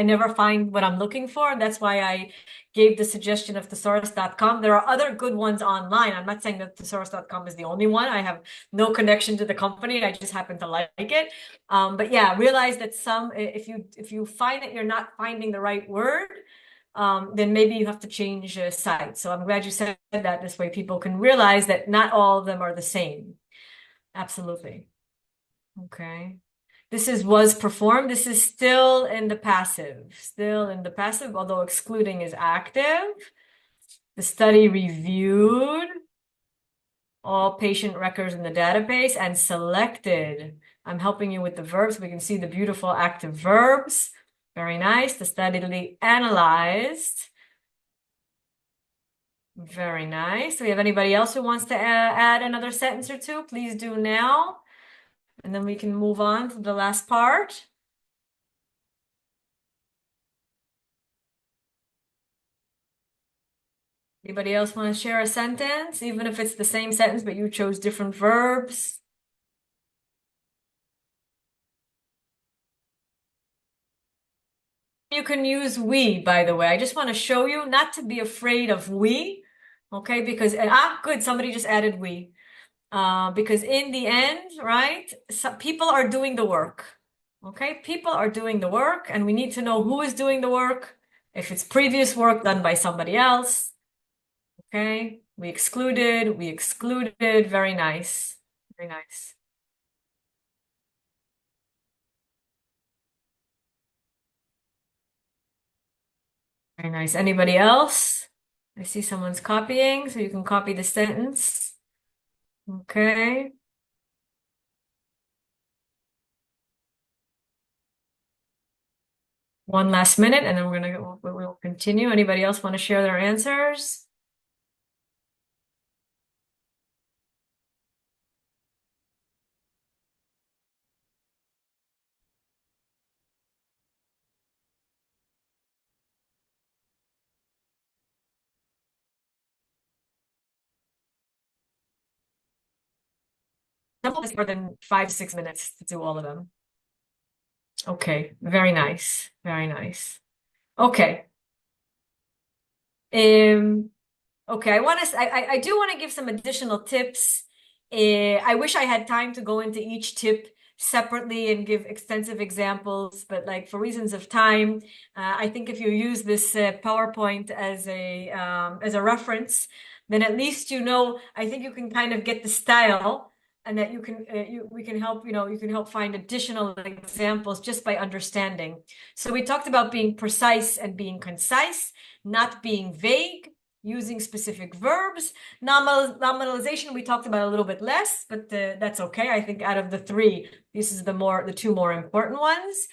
never find what I'm looking for. And that's why I gave the suggestion of thesaurus.com. There are other good ones online. I'm not saying that thesaurus.com is the only one. I have no connection to the company. I just happen to like it. But yeah, realize that if you find that you're not finding the right word, then maybe you have to change site. So I'm glad you said that. This way people can realize that not all of them are the same. Absolutely. Okay. This was performed. This is still in the passive. Still in the passive, although excluding is active. The study reviewed all patient records in the database and selected. I'm helping you with the verbs. We can see the beautiful active verbs. Very nice. The study analyzed. Very nice. Do we have anybody else who wants to add another sentence or two? Please do now. And then we can move on to the last part. Anybody else want to share a sentence, even if it's the same sentence, but you chose different verbs? You can use we, by the way. I just want to show you not to be afraid of we, okay? Because, good, somebody just added we. Because in the end, right, people are doing the work, okay? People are doing the work, and we need to know who is doing the work, if it's previous work done by somebody else, okay? We excluded, very nice, very nice. Very nice. Anybody else? I see someone's copying, so you can copy the sentence. Okay. One last minute, and then we'll continue. Anybody else want to share their answers? More than 5-6 minutes to do all of them. Okay, very nice, very nice. Okay. Okay, I do want to give some additional tips. I wish I had time to go into each tip separately and give extensive examples, but like for reasons of time, I think if you use this PowerPoint as a reference, then at least I think you can kind of get the style, and that we can help you can help find additional examples just by understanding. So we talked about being precise and being concise, not being vague, using specific verbs. Nominalization we talked about a little bit less, but that's okay. I think out of the three, this is the two more important ones.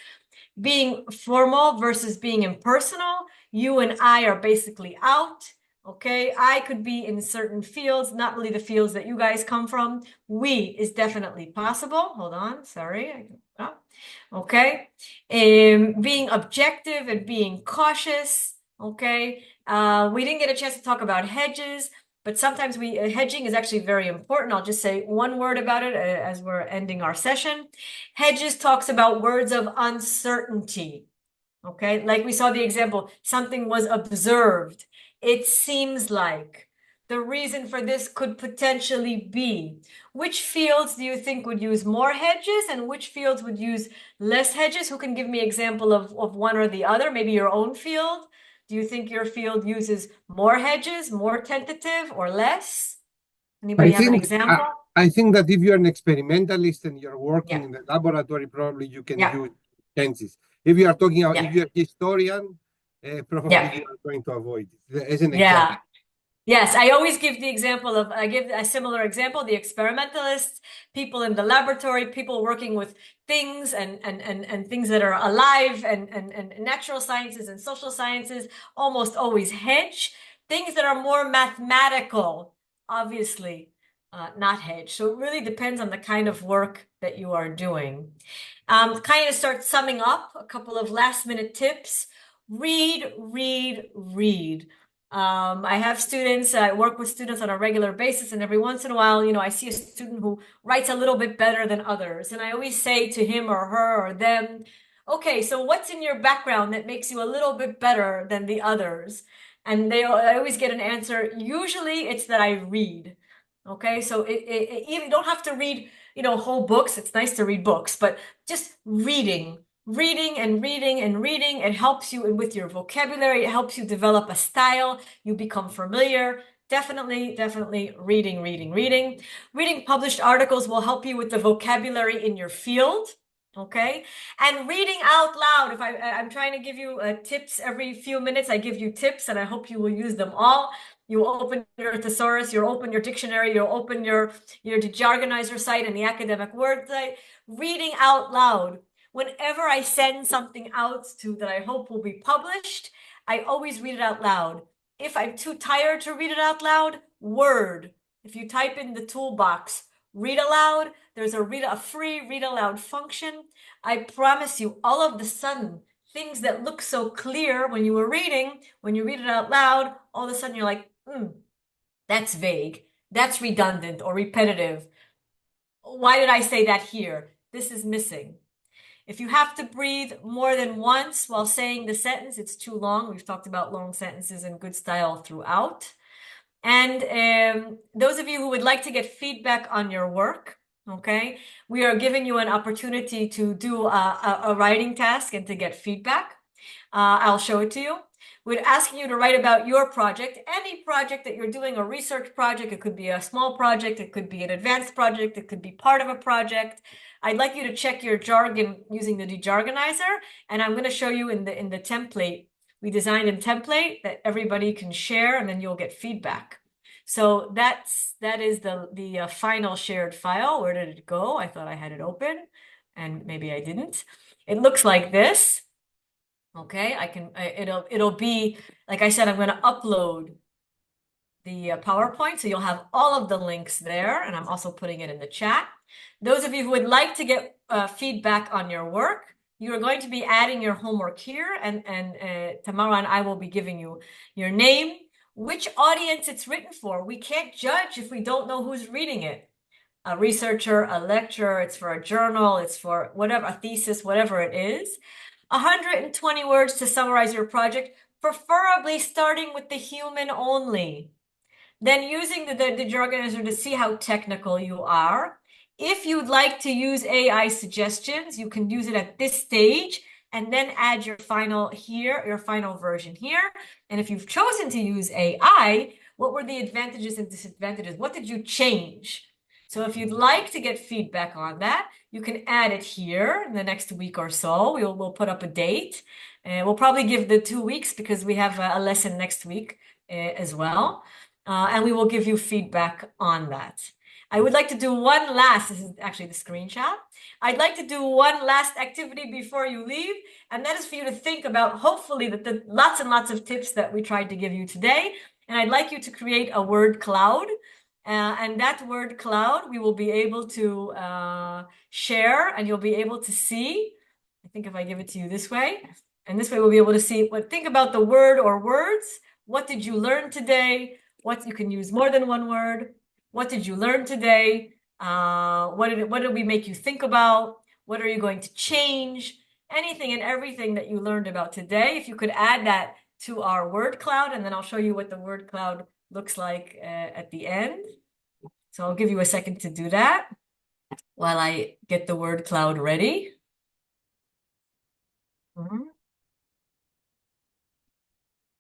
Being formal versus being impersonal. You and I are basically out. Okay, I could be in certain fields, not really the fields that you guys come from. We is definitely possible. Hold on, sorry. Okay, being objective and being cautious. Okay, we didn't get a chance to talk about hedges, but sometimes hedging is actually very important. I'll just say one word about it as we're ending our session. Hedges talks about words of uncertainty. Okay, like we saw the example, something was observed. It seems like. The reason for this could potentially be. Which fields do you think would use more hedges and which fields would use less hedges? Who can give me an example of one or the other? Maybe your own field. Do you think your field uses more hedges, more tentative, or less? Anybody have an example? I think that if you're an experimentalist and you're working in the laboratory, probably you can use tenses. If you are talking about, if you're a historian, probably you are going to avoid it. As an example. Yes, I always give the example of, I give a similar example, the experimentalists, people in the laboratory, people working with things and things that are alive and natural sciences and social sciences, almost always hedge. Things that are more mathematical, obviously, not hedge. So it really depends on the kind of work that you are doing. Kind of start summing up a couple of last minute tips. Read, read, read. I have students, I work with students on a regular basis, and every once in a while, I see a student who writes a little bit better than others. And I always say to him or her or them, okay, so what's in your background that makes you a little bit better than the others? And I always get an answer. Usually it's that I read. Okay, so you don't have to read, whole books. It's nice to read books, but just reading and reading and reading. It helps you with your vocabulary. It helps you develop a style. You become familiar. Definitely reading. Reading published articles will help you with the vocabulary in your field. Okay, and reading out loud. If I'm trying to give you tips every few minutes, I give you tips, and I hope you will use them all. You open your thesaurus, you open your dictionary, you open your jargonizer site and the academic word site. Reading out loud. Whenever I send something out that I hope will be published, I always read it out loud. If I'm too tired to read it out loud, Word. If you type in the toolbox, read aloud, there's a free read aloud function. I promise you, all of the sudden, things that look so clear when you were reading, when you read it out loud, all of a sudden you're like, that's vague, that's redundant or repetitive. Why did I say that here? This is missing. If you have to breathe more than once while saying the sentence, it's too long. We've talked about long sentences and good style throughout. And those of you who would like to get feedback on your work, okay, we are giving you an opportunity to do a writing task and to get feedback. I'll show it to you. We're asking you to write about your project, any project that you're doing, a research project. It could be a small project. It could be an advanced project. It could be part of a project. I'd like you to check your jargon using the dejargonizer, and I'm going to show you in the template. We designed a template that everybody can share, and then you'll get feedback. So that is the final shared file. Where did it go? I thought I had it open, and maybe I didn't. It looks like this. Okay, it'll be, like I said, I'm going to upload the PowerPoint, so you'll have all of the links there, and I'm also putting it in the chat. Those of you who would like to get feedback on your work, you are going to be adding your homework here, and Tamara and I will be giving you your name, which audience it's written for. We can't judge if we don't know who's reading it. A researcher, a lecturer, it's for a journal, it's for whatever, a thesis, whatever it is. 120 words to summarize your project, preferably starting with the human only. Then using the jargonizer to see how technical you are. If you'd like to use AI suggestions, you can use it at this stage and then add your final version here. And if you've chosen to use AI, what were the advantages and disadvantages? What did you change? So if you'd like to get feedback on that, you can add it here in the next week or so. We'll put up a date. We'll probably give the 2 weeks because we have a lesson next week as well. And we will give you feedback on that. I would like to do this is actually the screenshot. I'd like to do one last activity before you leave, and that is for you to think about, hopefully, the lots and lots of tips that we tried to give you today. And I'd like you to create a word cloud. And that word cloud, we will be able to share, and you'll be able to see. I think if I give it to you this way, and this way we'll be able to see think about the word or words. What did you learn today? What you can use more than one word. What did you learn today? What did we make you think about? What are you going to change? Anything and everything that you learned about today. If you could add that to our word cloud, and then I'll show you what the word cloud looks like at the end. So I'll give you a second to do that while I get the word cloud ready.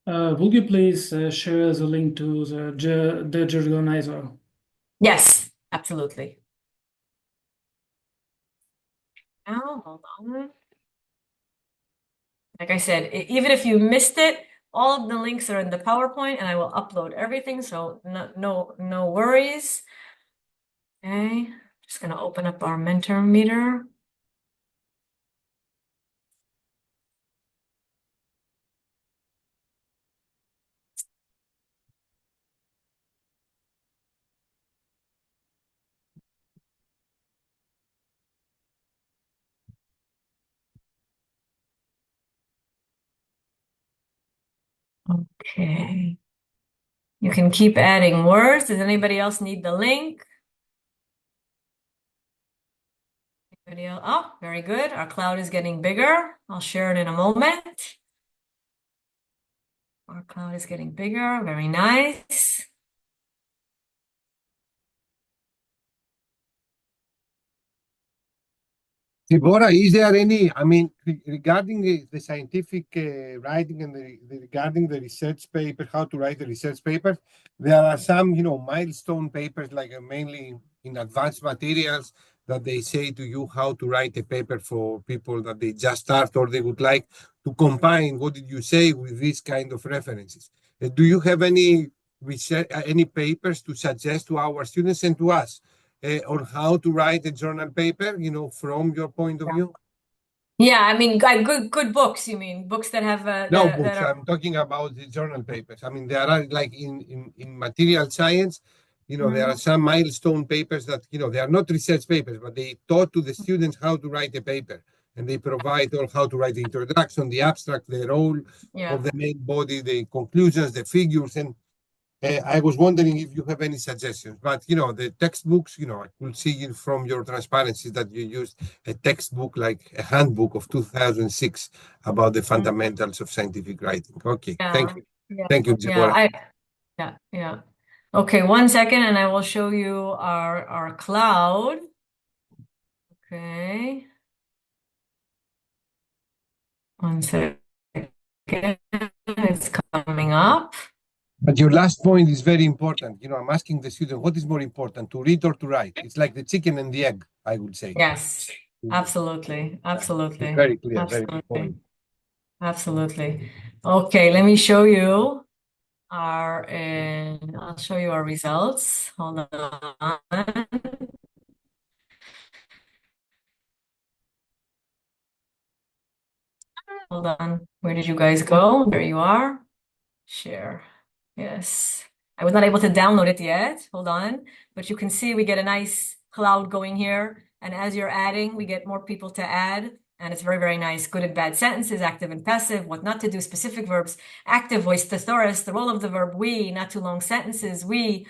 Would you please share the link to the jargonizer? Yes, absolutely. Now, hold on. Like I said, even if you missed it, all of the links are in the PowerPoint, and I will upload everything, so no worries. Okay, just gonna open up our Mentimeter. Okay. You can keep adding words. Does anybody else need the link? Anybody else? Oh, very good. Our cloud is getting bigger. I'll share it in a moment. Our cloud is getting bigger. Very nice. Deborah, is there any, regarding the scientific writing and regarding the research paper, how to write a research paper, there are some, milestone papers, like mainly in advanced materials, that they say to you how to write a paper for people that they just start or they would like to combine what did you say with these kind of references. Do you have any research, any papers to suggest to our students and to us? On how to write a journal paper, from your point of view? Yeah, good books, you mean? Books that have No books. I'm talking about the journal papers. There are, like in material science, there are some milestone papers that, they are not research papers, but they taught to the students how to write a paper. And they provide all how to write the introduction, the abstract, the role of the main body, the conclusions, the figures, and I was wondering if you have any suggestions, but the textbooks, I could see from your transparency that you used a textbook, like a handbook of 2006 about the fundamentals of scientific writing. Okay, thank you. Thank you, Deborah. Yeah. Okay, 1 second, and I will show you our cloud. Okay. 1 second. It's coming up. But your last point is very important. I'm asking the student, what is more important, to read or to write? It's like the chicken and the egg, I would say. Yes, absolutely. Very clear, very good point. Absolutely. Okay, let me show you I'll show you our results. Hold on. Hold on. Where did you guys go? There you are. Share. Yes. I was not able to download it yet. Hold on. But you can see we get a nice cloud going here. And as you're adding, we get more people to add. And it's very, very nice. Good and bad sentences, active and passive, what not to do, specific verbs, active voice, thesaurus, the role of the verb we, not too long sentences, we,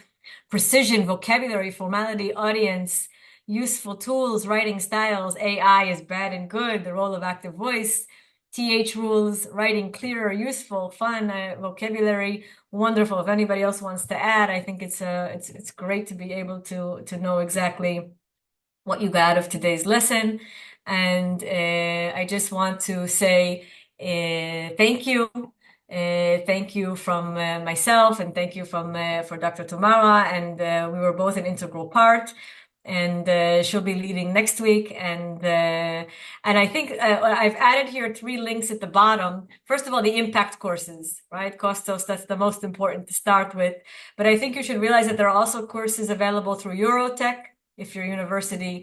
precision, vocabulary, formality, audience, useful tools, writing styles, AI is bad and good, the role of active voice, TH rules, writing clearer, useful, fun, vocabulary, wonderful. If anybody else wants to add, I think it's great to be able to know exactly what you got out of today's lesson. And I just want to say thank you. Thank you from myself, and thank you from for Dr. Tamara. And we were both an integral part. And she'll be leading next week. And I think I've added here 3 links at the bottom. First of all, the impact courses, right? Costos, that's the most important to start with. But I think you should realize that there are also courses available through Eurotech if your university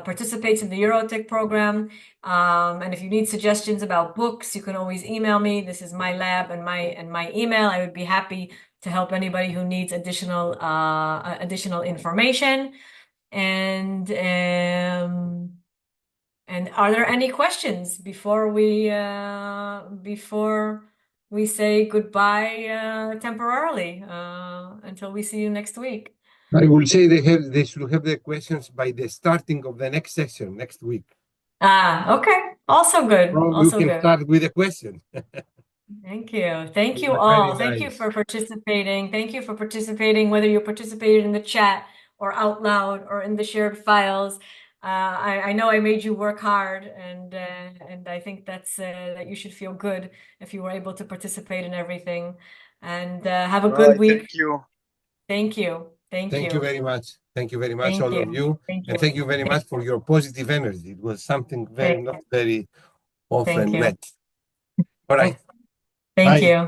participates in the Eurotech program. And if you need suggestions about books, you can always email me. This is my lab and my email. I would be happy to help anybody who needs additional information. And are there any questions before we say goodbye temporarily until we see you next week? I will say they should have the questions by the starting of the next session next week. Okay. Also good. You can start with a question. Thank you. Thank you all. Thank you for participating. Thank you for participating, whether you participated in the chat or out loud or in the shared files. I know I made you work hard, and I think that's that you should feel good if you were able to participate in everything. And have a good week. Thank you. Thank you. Thank you. Thank you very much. Thank you very much, all of you. Thank you. And thank you very much for your positive energy. It was something not very often met. All right. Thank you.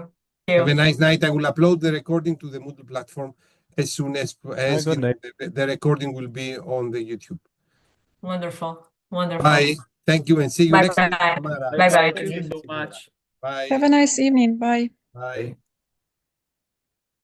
Have a nice night. I will upload the recording to the Moodle platform as soon as the recording will be on the YouTube. Wonderful. Wonderful. Bye. Thank you, and see you next week. Bye-bye. Thank you so much. Bye. Have a nice evening. Bye. Bye.